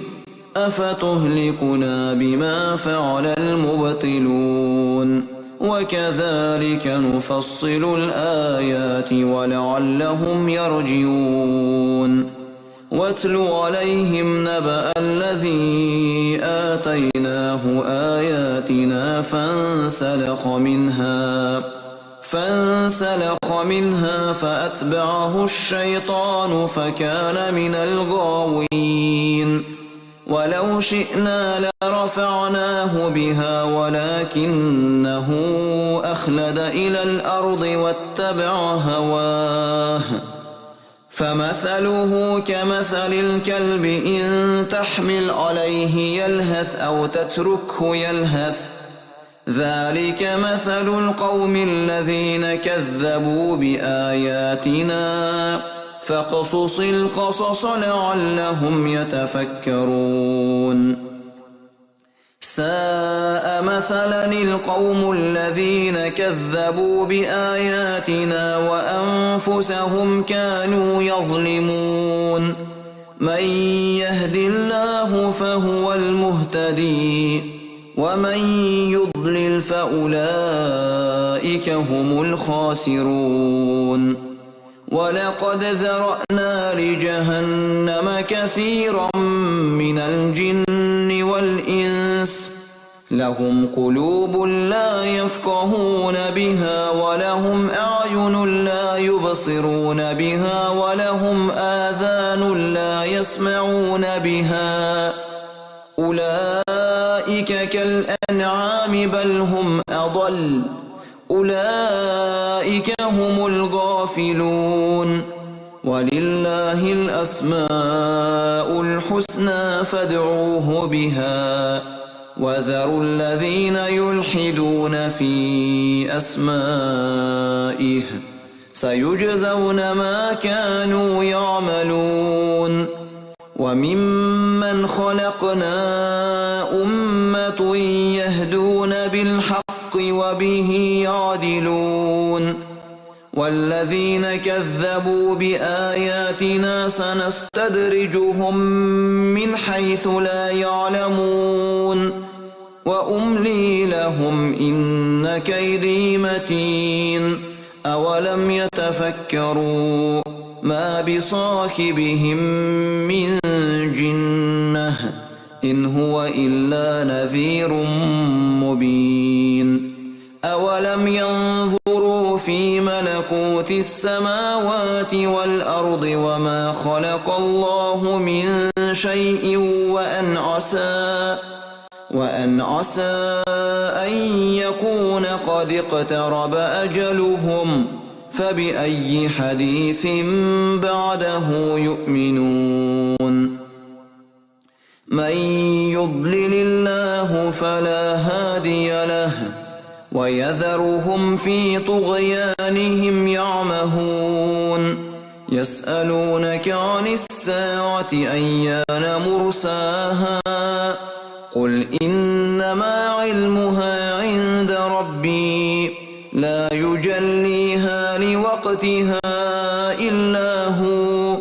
أفتهلكنا بما فعل المبطلون وكذلك نفصل الآيات ولعلهم يرجعون واتل عليهم نبأ الذي آتيناه آياتنا فانسلخ منها فأتبعه الشيطان فكان من الغاوين ولو شئنا لرفعناه بها ولكنه أخلد إلى الأرض واتبع هواه فمثله كمثل الكلب إن تحمل عليه يلهث أو تتركه يلهث ذلك مثل القوم الذين كذبوا بآياتنا فاقصص القصص لعلهم يتفكرون ساء مثلا القوم الذين كذبوا بآياتنا وأنفسهم كانوا يظلمون من يهد الله فهو المهتدي ومن يضلل فأولئك هم الخاسرون ولقد ذرأنا لجهنم كثيرا من الجن والإنس لهم قلوب لا يفقهون بها ولهم أعين لا يبصرون بها ولهم آذان لا يسمعون بها أولئك كالأنعام بل هم أضل أولئك هم الغافلون ولله الأسماء الحسنى فادعوه بها وذروا الذين يلحدون في أسمائه سيجزون ما كانوا يعملون وممن خلقنا أمة يهدون بالحق وبه يعدلون والذين كذبوا بآياتنا سنستدرجهم من حيث لا يعلمون وأملي لهم إن كيدي متين أولم يتفكروا ما بصاحبهم من جنة إن هو إلا نذير مبين أولم ينظروا في ملكوت السماوات والأرض وما خلق الله من شيء وأن عسى أن يكون قد اقترب أجلهم فبأي حديث بعده يؤمنون من يضلل الله فلا هادي له ويذرهم في طغيانهم يعمهون يسألونك عن الساعة أيان مرساها قل إنما علمها عند ربي لا يجليها لوقتها إلا هو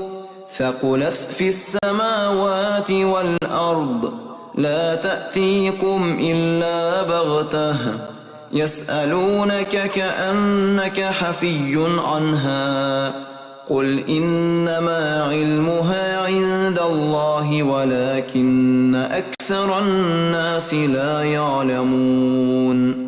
ثقلت في السماوات والأرض لا تأتيكم إلا بغتة يسألونك كأنك حفي عنها قل إنما علمها عند الله ولكن أكثر الناس لا يعلمون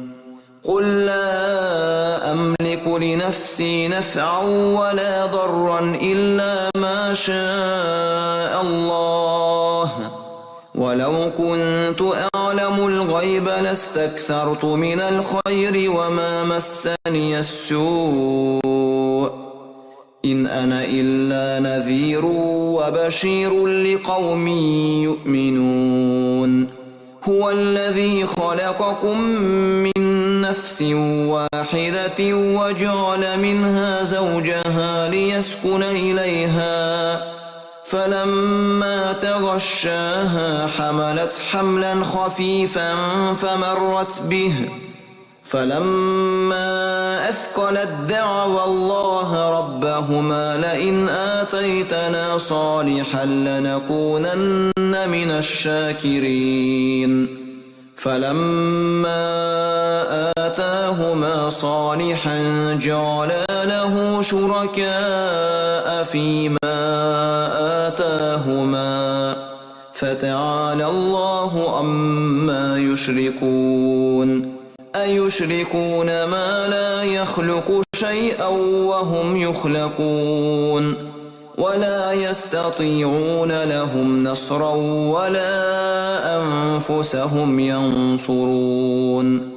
قل لا أملك لنفسي نفعا ولا ضرا إلا ما شاء الله ولو كنت أعلم الغيب لاستكثرت من الخير وما مسني السوء إن أنا إلا نذير وبشير لقوم يؤمنون هو الذي خلقكم من نفس واحدة وجعل منها زوجها ليسكن إليها فلما تغشاها حملت حملا خفيفا فمرت به فلما أثقلت دعوا الله ربهما لئن آتيتنا صالحا لنكونن من الشاكرين فلما آتاهما صالحا جعلا له شركاء فيما آتاهما فتعالى الله عما يشركون أيشركون ما لا يخلق شيئا وهم يخلقون ولا يستطيعون لهم نصرا ولا أنفسهم ينصرون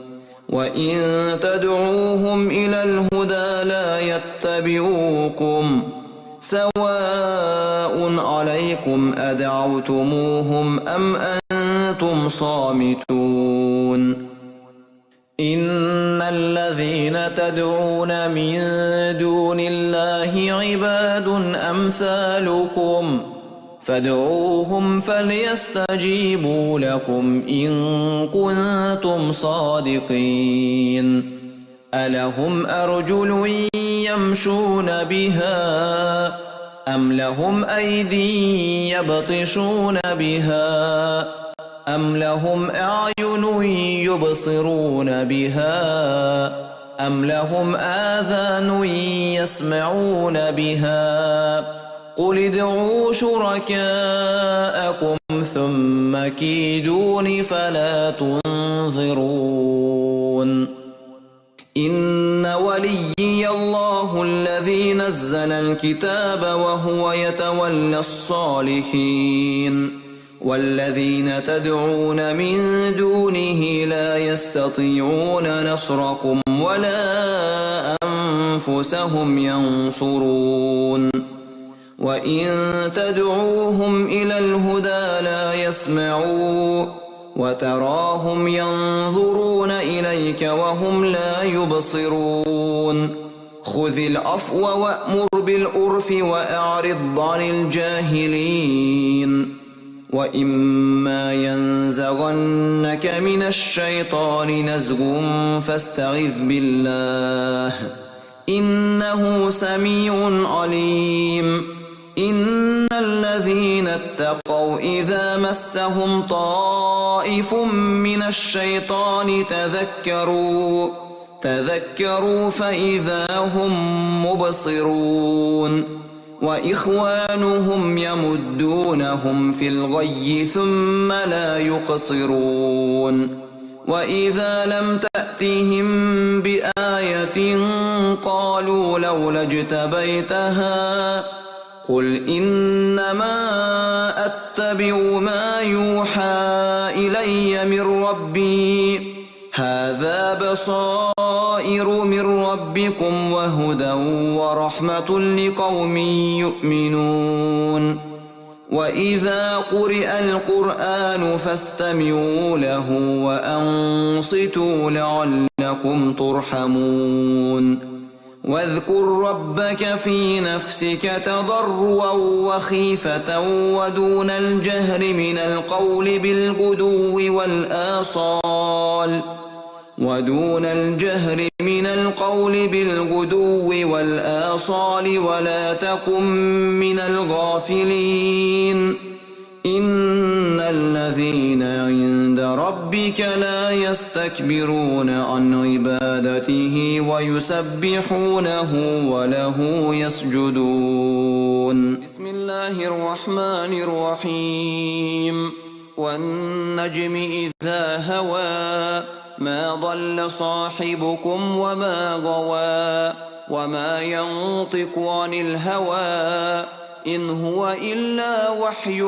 وإن تدعوهم إلى الهدى لا يتبعوكم سواء عليكم أدعوتموهم أم أنتم صامتون إن الذين تدعون من دون الله عباد أمثالكم فادعوهم فليستجيبوا لكم إن كنتم صادقين ألهم أرجل يمشون بها أم لهم أيدي يبطشون بها أم لهم أعين يبصرون بها أم لهم آذان يسمعون بها قل ادعوا شركاءكم ثم كيدون فلا تنظرون إن وليي الله الذي نزل الكتاب وهو يتولى الصالحين والذين تدعون من دونه لا يستطيعون نصركم ولا أنفسهم ينصرون وإن تدعوهم إلى الهدى لا يسمعوا وتراهم ينظرون إليك وهم لا يبصرون خذ العفو وأمر بالعرف وأعرض عن الجاهلين وإما ينزغنك من الشيطان نزغ فاستعذ بالله إنه سميع عليم إن الذين اتقوا إذا مسهم طائف من الشيطان تذكروا فإذا هم مبصرون وإخوانهم يمدونهم في الغي ثم لا يقصرون وإذا لم تأتهم بآية قالوا لولا اجتبيتها قل إنما أتبع ما يوحى إلي من ربي هذا بصائر من ربكم وهدى ورحمة لقوم يؤمنون وإذا قرئ القرآن فاستمعوا له وأنصتوا لعلكم ترحمون واذكر ربك في نفسك تضرعا وخيفة ودون الجهر من القول بالغدو والآصال ولا تكن من الغافلين إن الذين عند ربك لا يستكبرون عن عبادته ويسبحونه وله يسجدون. بسم الله الرحمن الرحيم. والنجم إذا هوى ما ضل صاحبكم وما غوى وما ينطق عن الهوى إن هو إلا وحي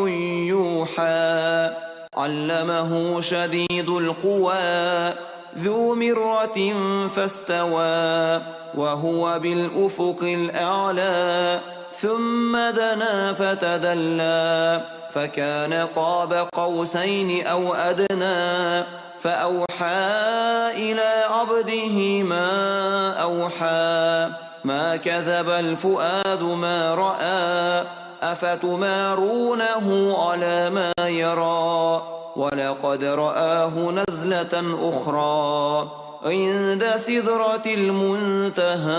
يوحى علمه شديد القوى ذو مرة فاستوى وهو بالأفق الأعلى ثم دنا فتدلى فكان قاب قوسين أو أدنى فأوحى إلى عبده ما أوحى ما كذب الفؤاد ما رأى أفتمارونه على ما يرى ولقد رآه نزلة أخرى عند سدرة المنتهى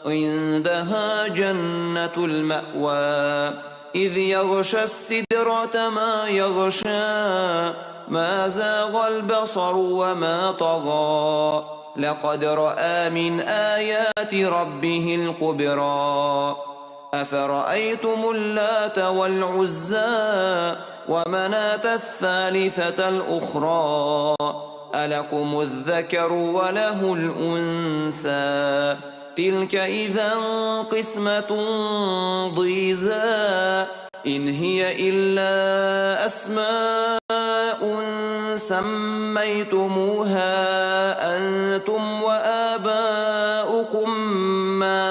عندها جنة المأوى إذ يغشى السدرة ما يغشى ما زاغ البصر وما طغى لقد رأى من آيات ربه الكبرى أفرأيتم اللات والعزى ومناة الثالثة الأخرى ألكم الذكر وله الأنثى تلك إذا قسمة ضيزى إن هي إلا أسماء سميتموها أنتم وآباؤكم ما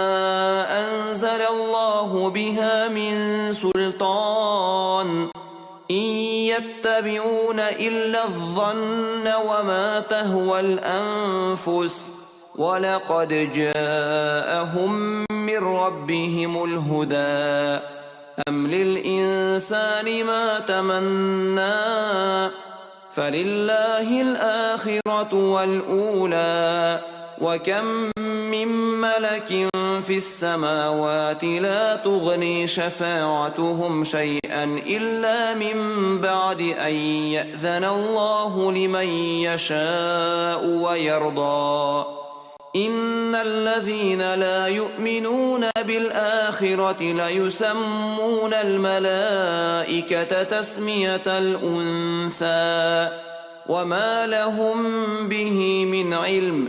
أنزل الله بها من سلطان إن يتبعون إلا الظن وما تهوى الأنفس ولقد جاءهم من ربهم الهدى أم للإنسان ما تمنى فلله الآخرة والأولى وكم من ملك في السماوات لا تغني شفاعتهم شيئا إلا من بعد أن يأذن الله لمن يشاء ويرضى إن الذين لا يؤمنون بالآخرة ليسمون الملائكة تسمية الأنثى وما لهم به من علم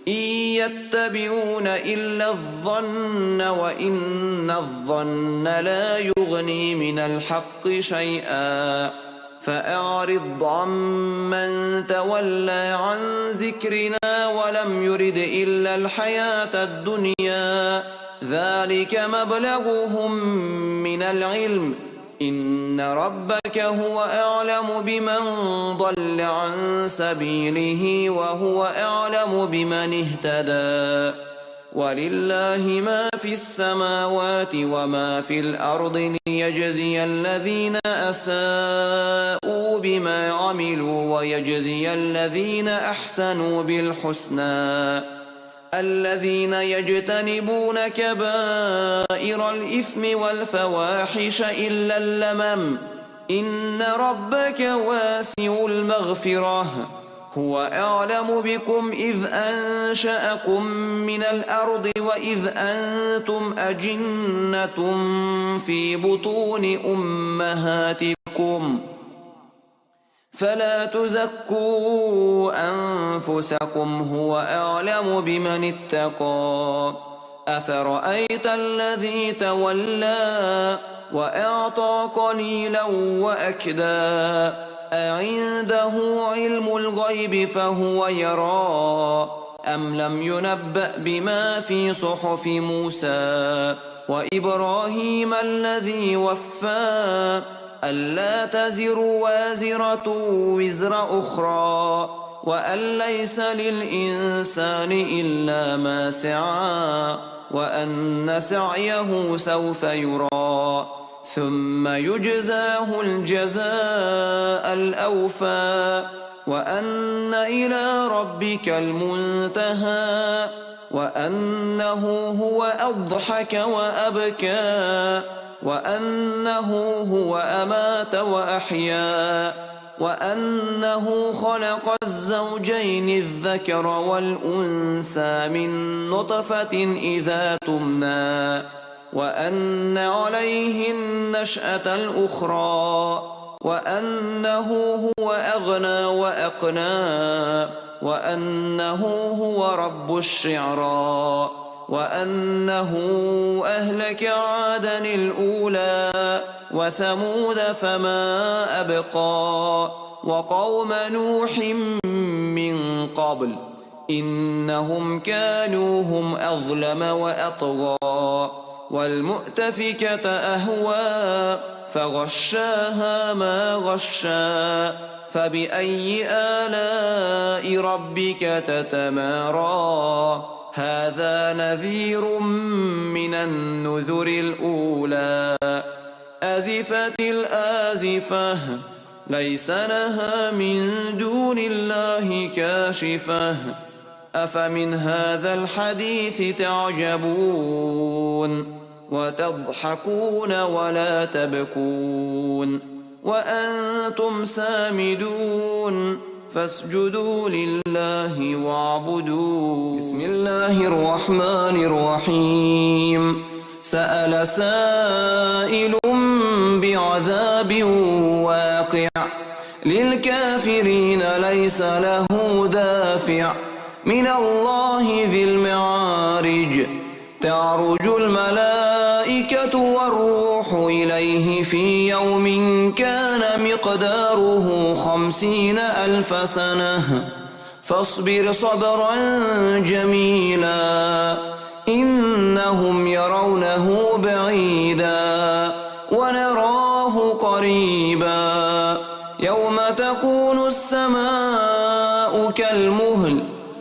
إن يتبعون إلا الظن وإن الظن لا يغني من الحق شيئا فأعرض عمن تولى عن ذكرنا ولم يرد إلا الحياة الدنيا ذلك مبلغهم من العلم إن ربك هو أعلم بمن ضل عن سبيله وهو أعلم بمن اهتدى ولله ما في السماوات وما في الأرض ليجزي الذين أساءوا بما عملوا ويجزي الذين أحسنوا بالحسنى الذين يجتنبون كبائر الإثم والفواحش إلا اللمم إن ربك واسع المغفرة هو أعلم بكم إذ أنشأكم من الأرض وإذ أنتم أجنة في بطون أمهاتكم فلا تزكوا أنفسكم هو أعلم بمن اتقى أفرأيت الذي تولى وأعطى قليلا وأكدى أعنده علم الغيب فهو يرى أم لم ينبأ بما في صحف موسى وإبراهيم الذي وفى ألا تزر وازرة وزر أخرى وأن ليس للإنسان إلا ما سعى وأن سعيه سوف يرى ثم يجزاه الجزاء الأوفى وأن إلى ربك المنتهى وأنه هو أضحك وأبكى وأنه هو أمات وأحيا وأنه خلق الزوجين الذكر والأنثى من نطفة إذا تمنى وأن عليه النشأة الأخرى وأنه هو أغنى وأقنى وأنه هو رب الشعرى وأنه أهلك عادا الأولى وثمود فما أبقى وقوم نوح من قبل إنهم كانوا هم أظلم وأطغى والمؤتفكة أهوى فغشاها ما غشا فبأي آلاء ربك تتمارى هذا نذير من النذر الأولى أزفت الآزفة ليس لها من دون الله كاشفة أفمن هذا الحديث تعجبون وتضحكون ولا تبكون وأنتم سامدون فاسجدوا لله واعبدوا بسم الله الرحمن الرحيم سأل سائل بعذاب واقع للكافرين ليس له دافع من الله ذي المعارج تعرج الملائكة والروح إليه في يوم كان مقداره 50,000 سنة فاصبر صبرا جميلا إنهم يرونه بعيدا ونراه قريبا يوم تكون السماء كالمهل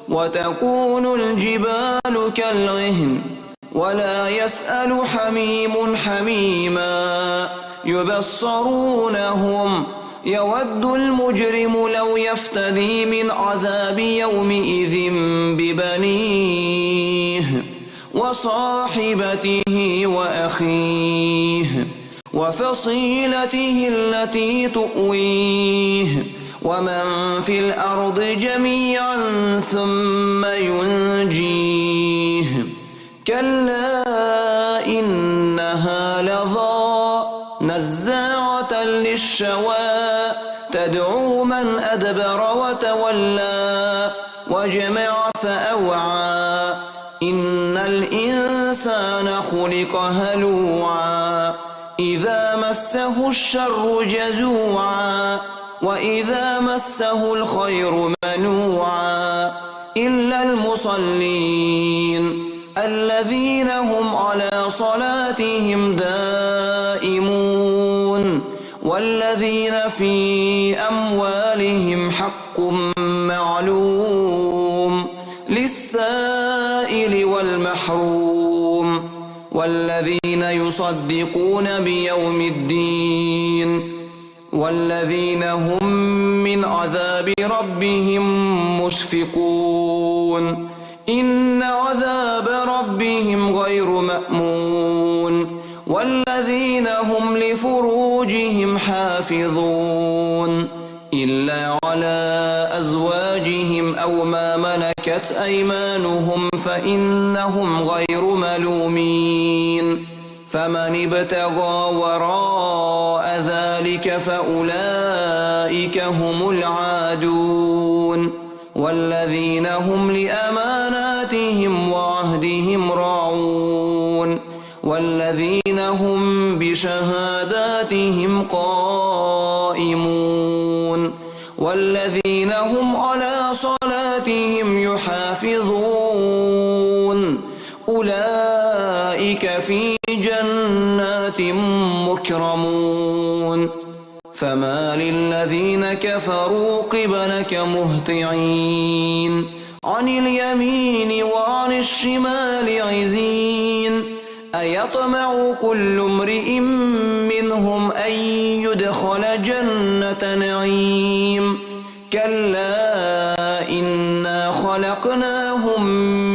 وتكون الجبال كالعهن ولا يسأل حميم حميما يبصرونهم يود المجرم لو يفتدي من عذاب يومئذ ببنيه وصاحبته وأخيه وفصيلته التي تؤويه ومن في الأرض جميعا ثم ينجيه كلا إنها لظى نزاعة للشوى تدعو من أدبر وتولى وجمع فأوعى إن الإنسان خلق هلوعا إذا مسه الشر جزوعا وإذا مسه الخير منوعا إلا المصلين الذين هم على صلاتهم دائمون والذين في أموالهم حق معلوم للسائل والمحروم والذين يصدقون بيوم الدين والذين هم من عذاب ربهم مشفقون إن عذاب ربهم غير مأمون والذين هم لفروجهم حافظون إلا على أزواجهم أو ما ملكت أيمانهم فإنهم غير ملومين فمن ابتغى وراء ذلك فأولئك هم العادون والذين هم لأماناتهم وعهدهم راعون والذين هم بشهاداتهم قائمون والذين هم على صلاتهم يحافظون أولئك في جنات مكرمون فما للذين كفروا قبلك مهطعين عن اليمين وعن الشمال عزين أيطمع كل امرئ منهم أن يدخل جنة نعيم كلا إنا خلقناهم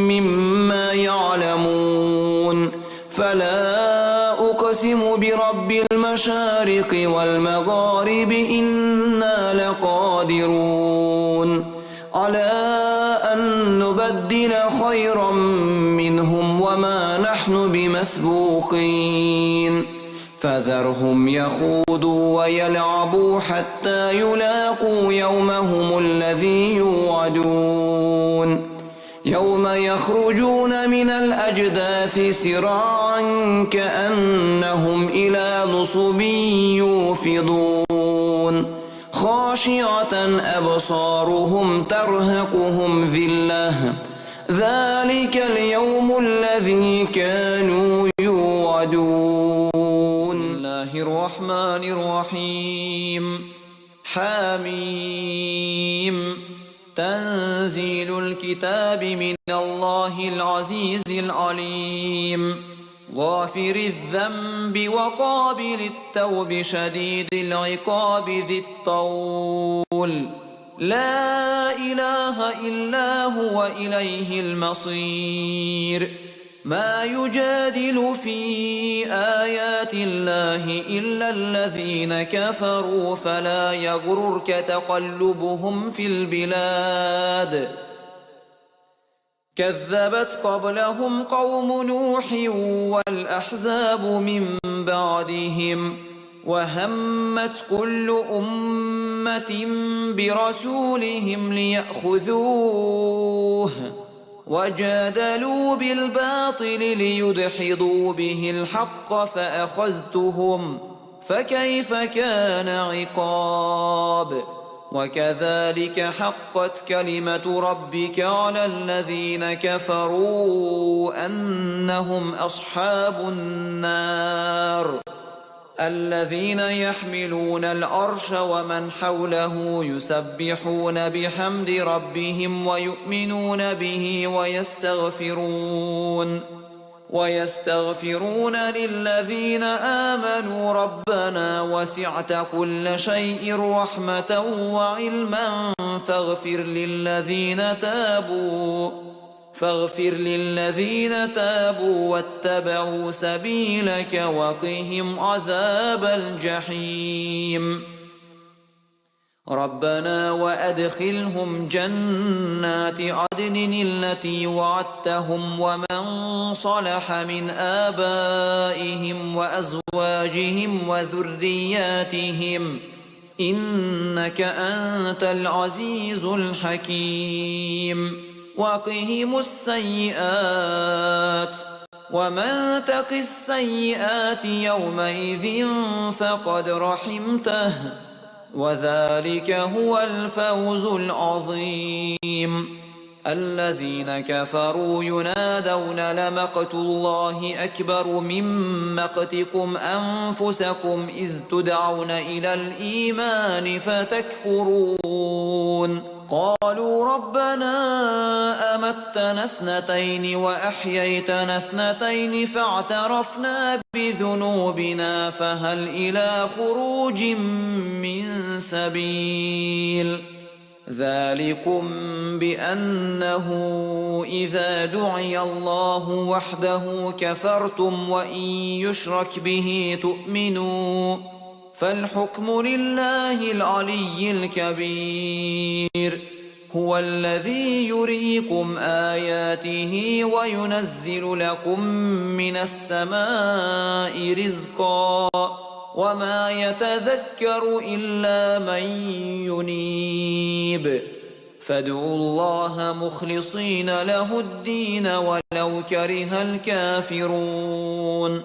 مما يعلمون فلا أقسم برب المشارق والمغارب إنا لقادرون على أن نبدل خيرا منهم وما نحن بمسبوقين فذرهم يخوضوا ويلعبوا حتى يلاقوا يومهم الذي يوعدون يوم يخرجون من الأجداث سراعا كأنهم إلى نصب يوفضون خاشعة أبصارهم ترهقهم ذلة ذلك اليوم الذي كانوا يوعدون بسم الله الرحمن الرحيم حميم تنزيل الكتاب من الله العزيز العليم غافر الذنب وقابل التوب شديد العقاب ذي الطول لا إله إلا هو إليه المصير ما يجادل في آيات الله إلا الذين كفروا فلا يغررك تقلبهم في البلاد كذبت قبلهم قوم نوح والأحزاب من بعدهم وهمت كل أمة برسولهم ليأخذوه وجادلوا بالباطل ليدحضوا به الحق فأخذتهم فكيف كان عقاب وكذلك حقت كلمة ربك على الذين كفروا أنهم أصحاب النار الذين يحملون العرش ومن حوله يسبحون بحمد ربهم ويؤمنون به ويستغفرون للذين آمنوا ربنا وسعت كل شيء رحمة وعلما فاغفر للذين تابوا واتبعوا سبيلك وقهم عذاب الجحيم ربنا وأدخلهم جنات عدن التي وعدتهم ومن صلح من آبائهم وأزواجهم وذرياتهم إنك أنت العزيز الحكيم وقهم السيئات ومن تق السيئات يومئذ فقد رحمته وذلك هو الفوز العظيم الذين كفروا ينادون لمقت الله أكبر من مقتكم أنفسكم إذ تدعون إلى الإيمان فتكفرون قالوا ربنا أمتنا اثنتين وأحييتنا اثنتين فاعترفنا بذنوبنا فهل إلى خروج من سبيل ذلكم بأنه إذا دعي الله وحده كفرتم وإن يشرك به تؤمنوا فالحكم لله العلي الكبير هو الذي يريكم آياته وينزل لكم من السماء رزقا وما يتذكر إلا من ينيب فادعوا الله مخلصين له الدين ولو كره الكافرون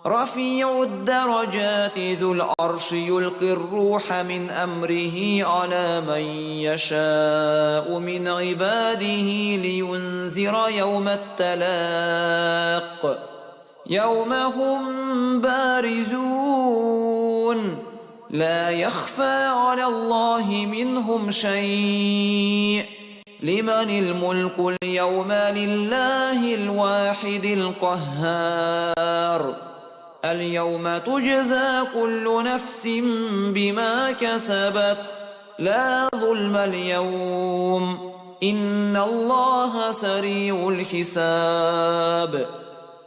رفيع الدرجات ذو العرش يلقي الروح من أمره على من يشاء من عباده لينذر يوم التلاق يوم هم بارزون لا يخفى على الله منهم شيء. لمن الملك اليوم؟ لله الواحد القهار. اليوم تجزى كل نفس بما كسبت لا ظلم اليوم إن الله سريع الحساب.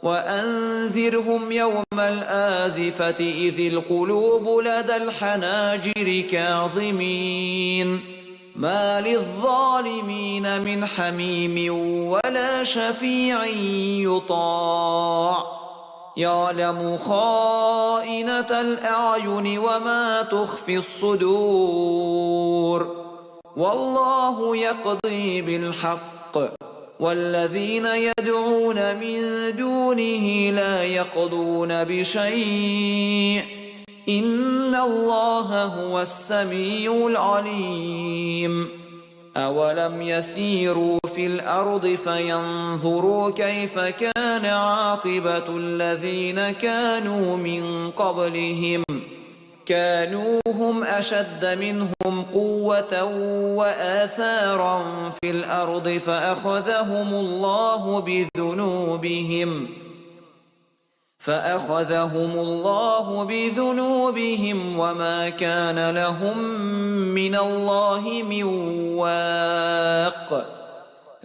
وأنذرهم يوم الآزفة إذ القلوب لدى الحناجر كاظمين ما للظالمين من حميم ولا شفيع يطاع يعلم خائنة الأعين وما تخفي الصدور والله يقضي بالحق والذين يدعون من دونه لا يقضون بشيء إن الله هو السميع العليم. أولم يسيروا في الأرض فينظروا كيف كان عاقبة الذين كانوا من قبلهم كانوا هم أشد منهم قوة وآثارا في الأرض فأخذهم الله بذنوبهم وما كان لهم من الله من واق.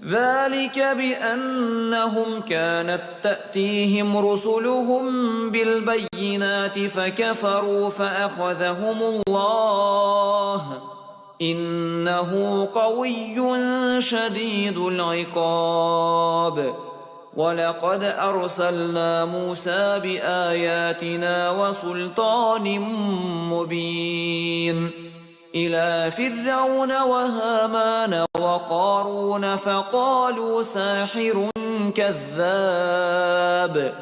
ذلك بأنهم كانت تأتيهم رسلهم بالبينات فكفروا فأخذهم الله إنه قوي شديد العقاب. ولقد أرسلنا موسى بآياتنا وسلطان مبين إلى فرعون وهامان وقارون فقالوا ساحر كذاب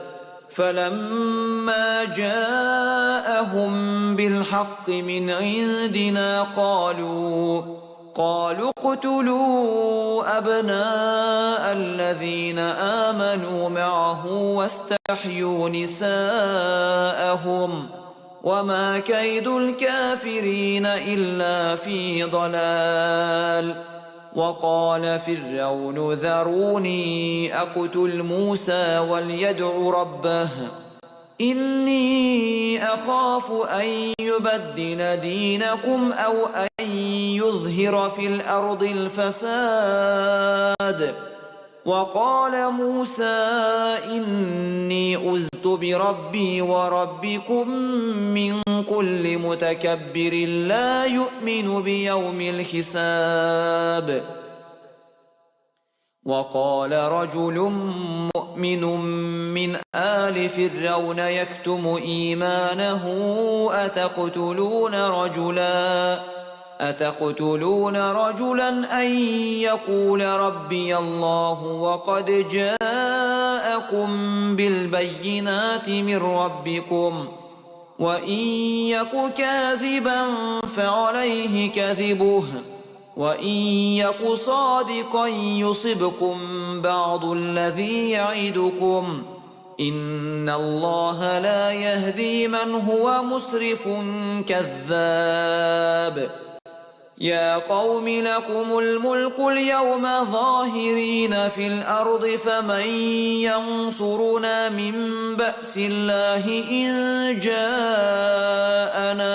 فلما جاءهم بالحق من عندنا قالوا اقتلوا أبناء الذين آمنوا معه واستحيوا نساءهم وما كيد الكافرين إلا في ضلال. وقال فرعون ذروني أقتل موسى وليدع ربه إني أخاف أن يبدل دينكم أو أن يظهر في الأرض الفساد. وقال موسى إني أذت بربي وربكم من كل متكبر لا يؤمن بيوم الحساب. وقال رجل مؤمن من آل فرعون يكتم إيمانه أتقتلون رجلا أن يقول ربي الله وقد جاءكم بالبينات من ربكم وإن يك كاذبا فعليه كذبه وإن يك صادقا يصبكم بعض الذي يعدكم إن الله لا يهدي من هو مسرف كذاب. يا قوم لكم الملك اليوم ظاهرين في الأرض فمن ينصرنا من بأس الله إن جاءنا.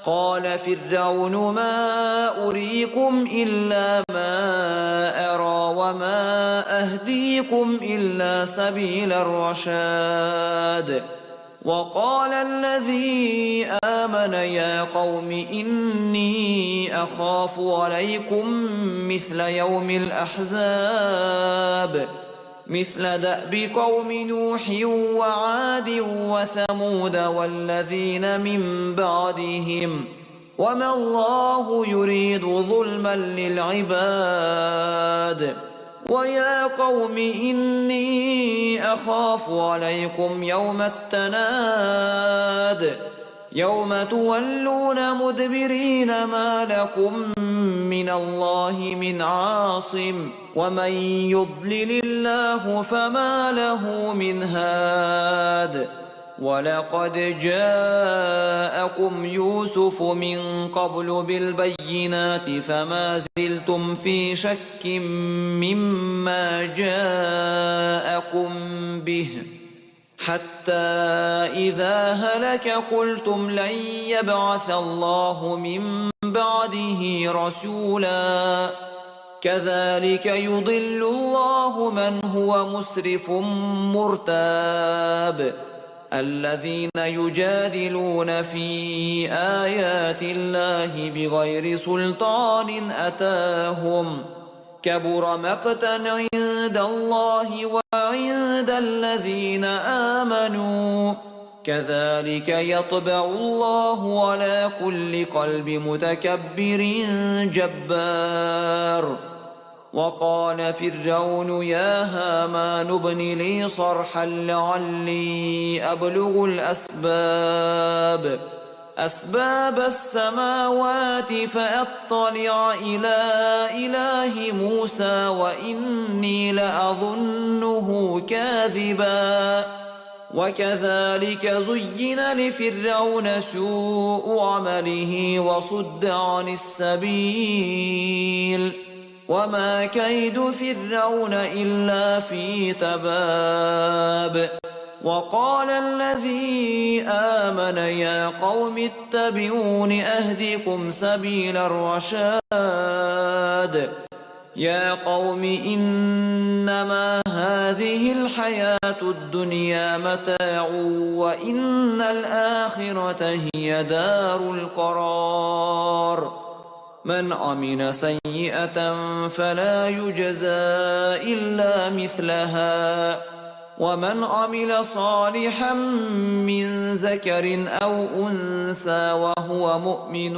قال فرعون ما أريكم إلا ما أرى وما أهديكم إلا سبيل الرشاد. وقال الذي آمن يا قوم إني أخاف عليكم مثل يوم الأحزاب مثل دأب قوم نوح وعاد وثمود والذين من بعدهم وما الله يريد ظلما للعباد. ويا قوم إني أخاف عليكم يوم التناد يوم تولون مدبرين ما لكم من الله من عاصم ومن يضلل الله فما له من هاد. ولقد جاءكم يوسف من قبل بالبينات فما زلتم في شك مما جاءكم به حتى إذا هلك قلتم لن يبعث الله من بعده رسولا كذلك يضل الله من هو مسرف مرتاب الذين يجادلون في آيات الله بغير سلطان أتاهم كبر مقتا عند الله وعند الذين آمنوا كذلك يطبع الله على كل قلب متكبر جبار وقال فرعون يا هامان ابن لي صرحا لعلي أبلغ أسباب السماوات فأطلع إلى إله موسى وإني لأظنه كاذبا وكذلك زين لفرعون سوء عمله وصد عن السبيل وما كيد فرعون إلا في تباب وقال الذي آمن يا قوم اتبعون أهدكم سبيل الرشاد يا قوم إنما هذه الحياة الدنيا متاع وإن الآخرة هي دار القرار من عمل سيئة فلا يجزى إلا مثلها ومن عمل صالحا من ذكر أو أنثى وهو مؤمن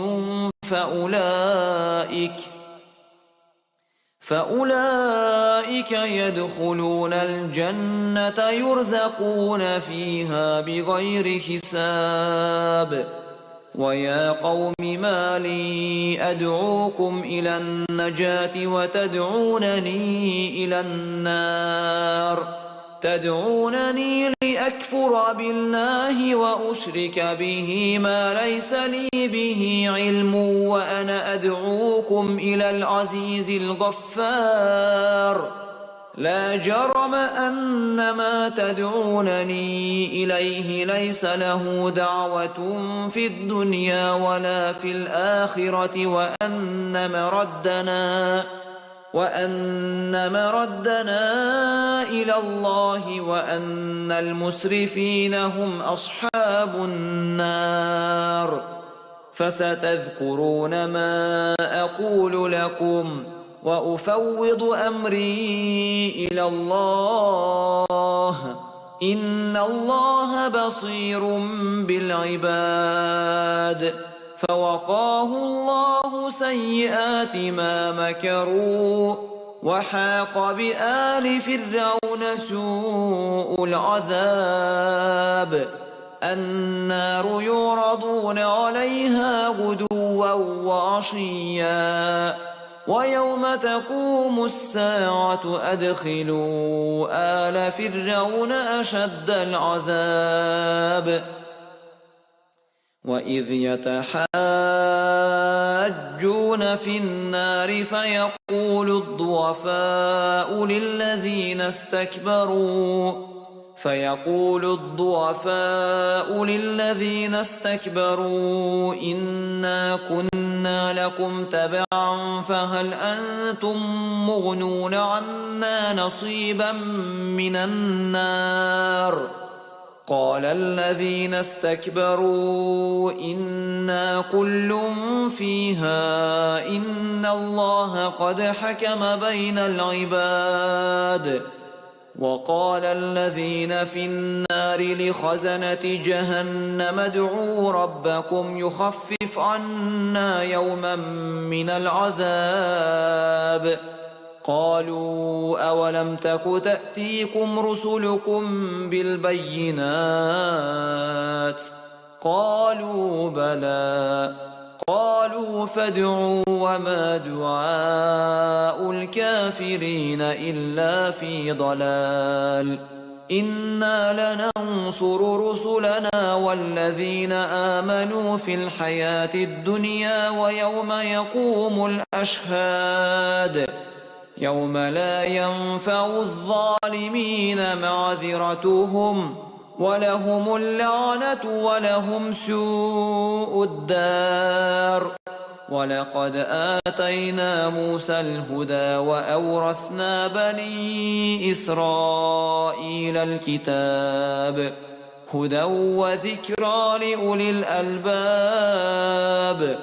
فأولئك يدخلون الجنة يرزقون فيها بغير حساب ويا قوم ما لي أدعوكم إلى النجاة وتدعونني إلى النار تدعونني لأكفر بالله وأشرك به ما ليس لي به علم وأنا أدعوكم إلى العزيز الغفار لا جرم أن ما تدعونني إليه ليس له دعوة في الدنيا ولا في الآخرة وأن مردنا إلى الله وأن المسرفين هم أصحاب النار فستذكرون ما أقول لكم وأفوض أمري إلى الله إن الله بصير بالعباد فوقاه الله سيئات ما مكروا وحاق بآل فرعون سوء العذاب النار يعرضون عليها غدوا وعشيا ويوم تقوم الساعة أدخلوا آل فرعون أشد العذاب وإذ يتحاجون في النار فيقول الضعفاء للذين استكبروا إنا كنا لكم تبعا فهل أنتم مغنون عنا نصيبا من النار قال الذين استكبروا إنا كل فيها إن الله قد حكم بين العباد وقال الذين في النار لخزنة جهنم ادعوا ربكم يخفف عنا يوما من العذاب قالوا أولم تك تأتيكم رسلكم بالبينات قالوا بلى قالوا فادعوا وما دعاء الكافرين إلا في ضلال إنا لننصر رسلنا والذين آمنوا في الحياة الدنيا ويوم يقوم الأشهاد يوم لا ينفع الظالمين معذرتهم ولهم اللعنة ولهم سوء الدار. ولقد آتينا موسى الهدى وأورثنا بني إسرائيل الكتاب هدى وذكرى لأولي الألباب.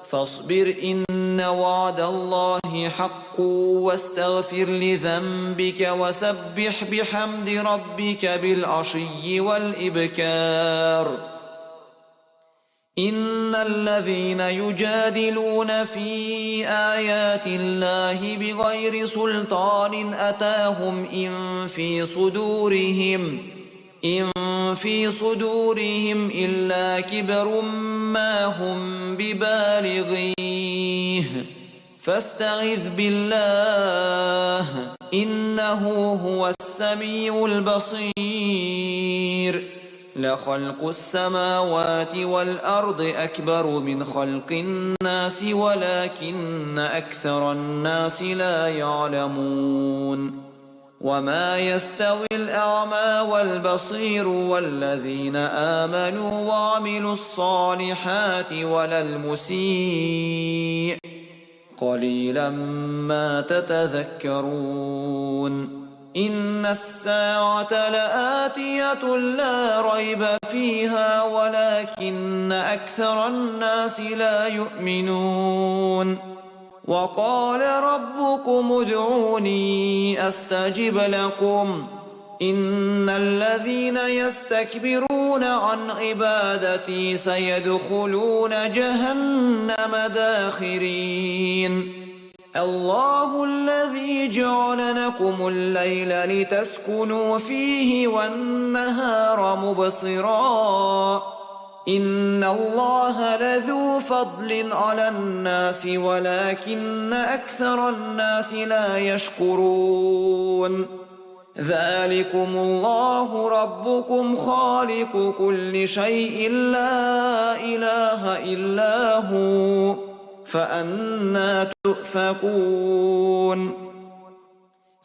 فاصبر إن وعد الله حق واستغفر لذنبك وسبح بحمد ربك بالعشي والإبكار. إن الذين يجادلون في آيات الله بغير سلطان أتاهم إن في صدورهم إلا كبر ما هم ببالغيه فاستعذ بالله إنه هو السميع البصير. لخلق السماوات والأرض أكبر من خلق الناس ولكن أكثر الناس لا يعلمون. وما يستوي الأعمى والبصير والذين آمنوا وعملوا الصالحات ولا المسيء قليلا ما تتذكرون. إن الساعة لآتية لا ريب فيها ولكن أكثر الناس لا يؤمنون. وقال ربكم ادعوني أستجب لكم إن الذين يستكبرون عن عبادتي سيدخلون جهنم داخرين. الله الذي جعل لكم الليل لتسكنوا فيه والنهار مبصرا إن الله لذو فضل على الناس ولكن أكثر الناس لا يشكرون. ذلكم الله ربكم خالق كل شيء لا إله إلا هو فأنى تؤفكون.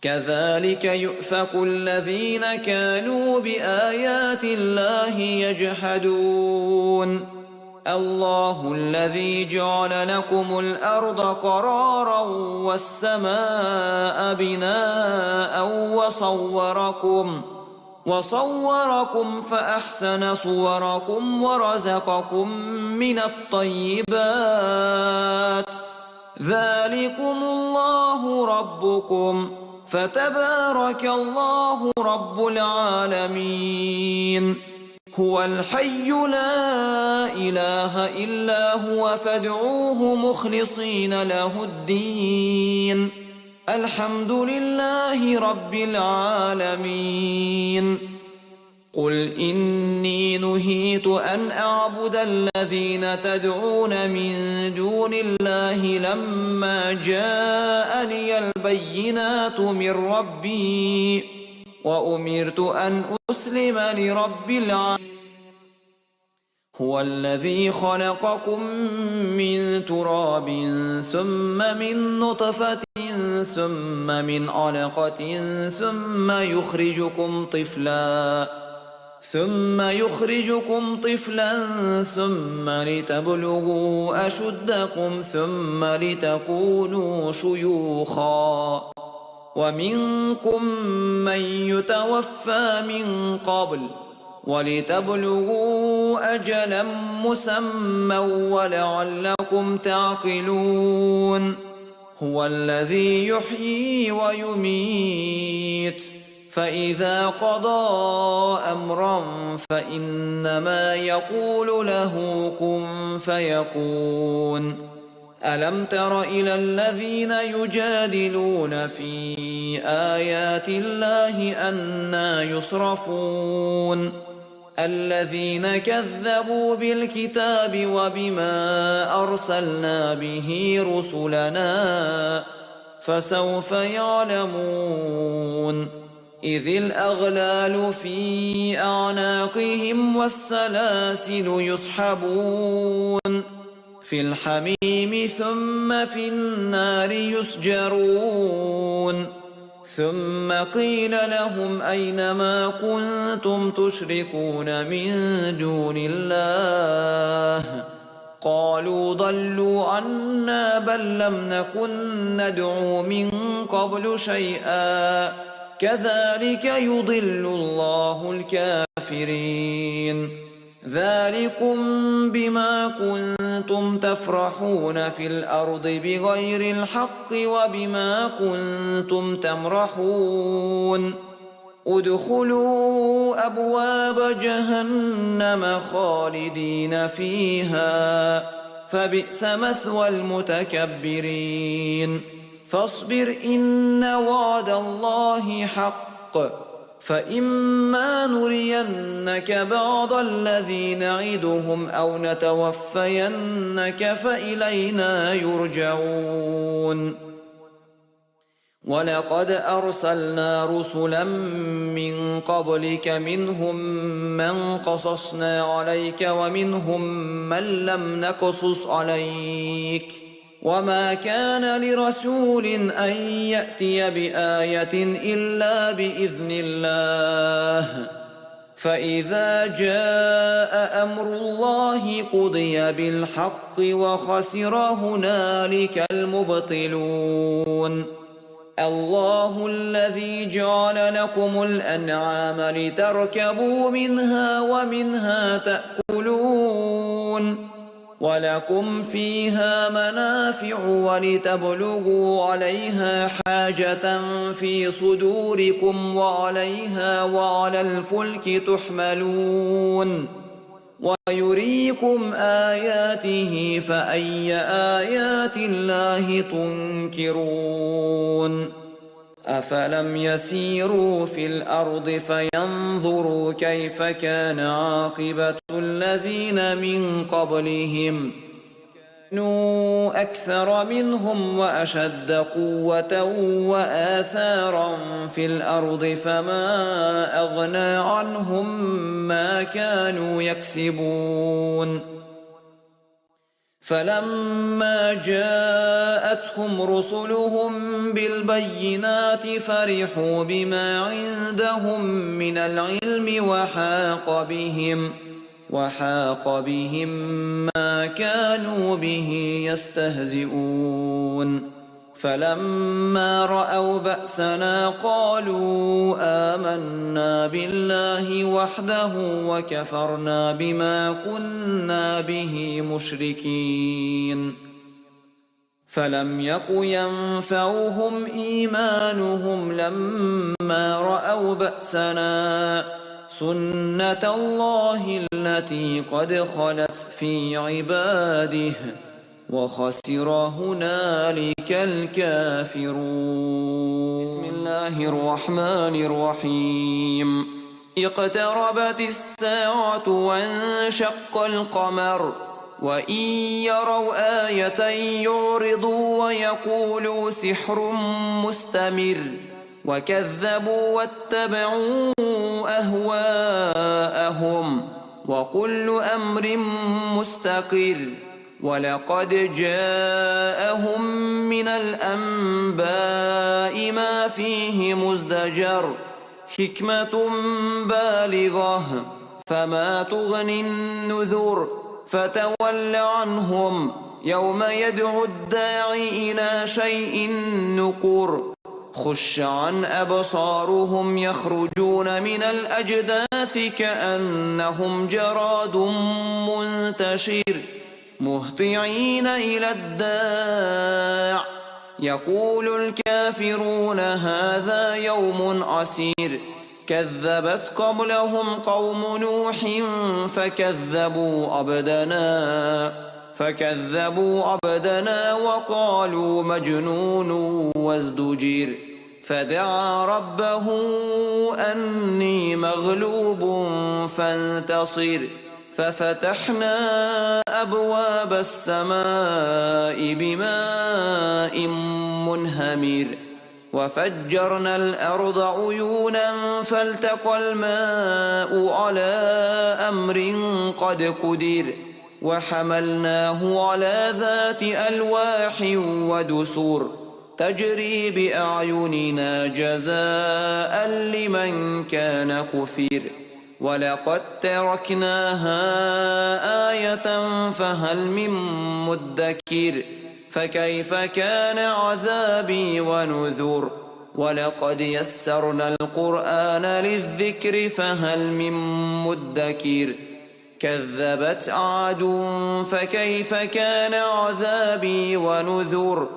كذلك يؤفك الذين كانوا بآيات الله يجحدون. الله الذي جعل لكم الأرض قرارا والسماء بناء وصوركم فأحسن صوركم ورزقكم من الطيبات. ذلكم الله ربكم فتبارك الله رب العالمين. هو الحي لا إله إلا هو فادعوه مخلصين له الدين الحمد لله رب العالمين. قل إني نهيت أن أعبد الذين تدعون من دون الله لما جاءني البينات من ربي وأمرت أن أسلم لرب العالمين. هو الذي خلقكم من تراب ثم من نطفة ثم من علقة ثم يخرجكم طفلا ثم لتبلغوا أشدكم ثم لتكونوا شيوخا ومنكم من يتوفى من قبل ولتبلغوا أجلا مسمى ولعلكم تعقلون. هو الذي يحيي ويميت فإذا قضى أمرا فإنما يقول له كن فيكون. ألم تر إلى الذين يجادلون في آيات الله أنى يصرفون الذين كذبوا بالكتاب وبما أرسلنا به رسلنا فسوف يعلمون. إذ الأغلال في أعناقهم والسلاسل يسحبون في الحميم ثم في النار يسجرون ثم قيل لهم أين ما كنتم تشركون من دون الله قالوا ضلوا عنا بل لم نكن ندعو من قبل شيئا كذلك يضل الله الكافرين ذلكم بما كنتم تفرحون في الأرض بغير الحق وبما كنتم تمرحون ادخلوا أبواب جهنم خالدين فيها فبئس مثوى المتكبرين فاصبر إن وعد الله حق فإما نرينك بعض الذي نعدهم أو نتوفينك فإلينا يرجعون ولقد أرسلنا رسلا من قبلك منهم من قصصنا عليك ومنهم من لم نقصص عليك وما كان لرسول أن يأتي بآية إلا بإذن الله فإذا جاء أمر الله قضي بالحق وخسر هنالك المبطلون الله الذي جعل لكم الأنعام لتركبوا منها ومنها تأكلون ولكم فيها منافع ولتبلغوا عليها حاجة في صدوركم وعليها وعلى الفلك تحملون ويريكم آياته فأي آيات الله تنكرون أفلم يسيروا في الأرض فينظروا كيف كان عاقبة الذين من قبلهم كانوا أكثر منهم وأشد قوة وآثارا في الأرض فما أغنى عنهم ما كانوا يكسبون فلما جاءتهم رسلهم بالبينات فرحوا بما عندهم من العلم وحاق بهم ما كانوا به يستهزئون فلما رأوا بأسنا قالوا آمنا بالله وحده وكفرنا بما كنا به مشركين فلم يك ينفعهم إيمانهم لما رأوا بأسنا سنة الله التي قد خلت في عباده وخسر هنالك الكافرون بسم الله الرحمن الرحيم اقتربت الساعة وانشق القمر وإن يروا آية يعرضوا ويقولوا سحر مستمر وكذبوا واتبعوا أهواءهم وكل أمر مستقر ولقد جاءهم من الأنباء ما فيه مزدجر حكمة بالغة فما تغني النذر فتول عنهم يوم يدعو الداعي إلى شيء نكر خش عن أبصارهم يخرجون من الأجداث كأنهم جراد منتشر مهطعين إلى الداع يقول الكافرون هذا يوم عسير كذبت قبلهم قوم نوح فكذبوا عبدنا وقالوا مجنون وازدجر فدعا ربه أني مغلوب فانتصر ففتحنا أبواب السماء بماء منهمر وفجرنا الأرض عيونا فالتقى الماء على أمر قد قدر وحملناه على ذات ألواح ودسور تجري بأعيننا جزاء لمن كان كفر ولقد تركناها آية فهل من مدكر فكيف كان عذابي ونذر ولقد يسرنا القرآن للذكر فهل من مدكر كذبت عاد فكيف كان عذابي ونذر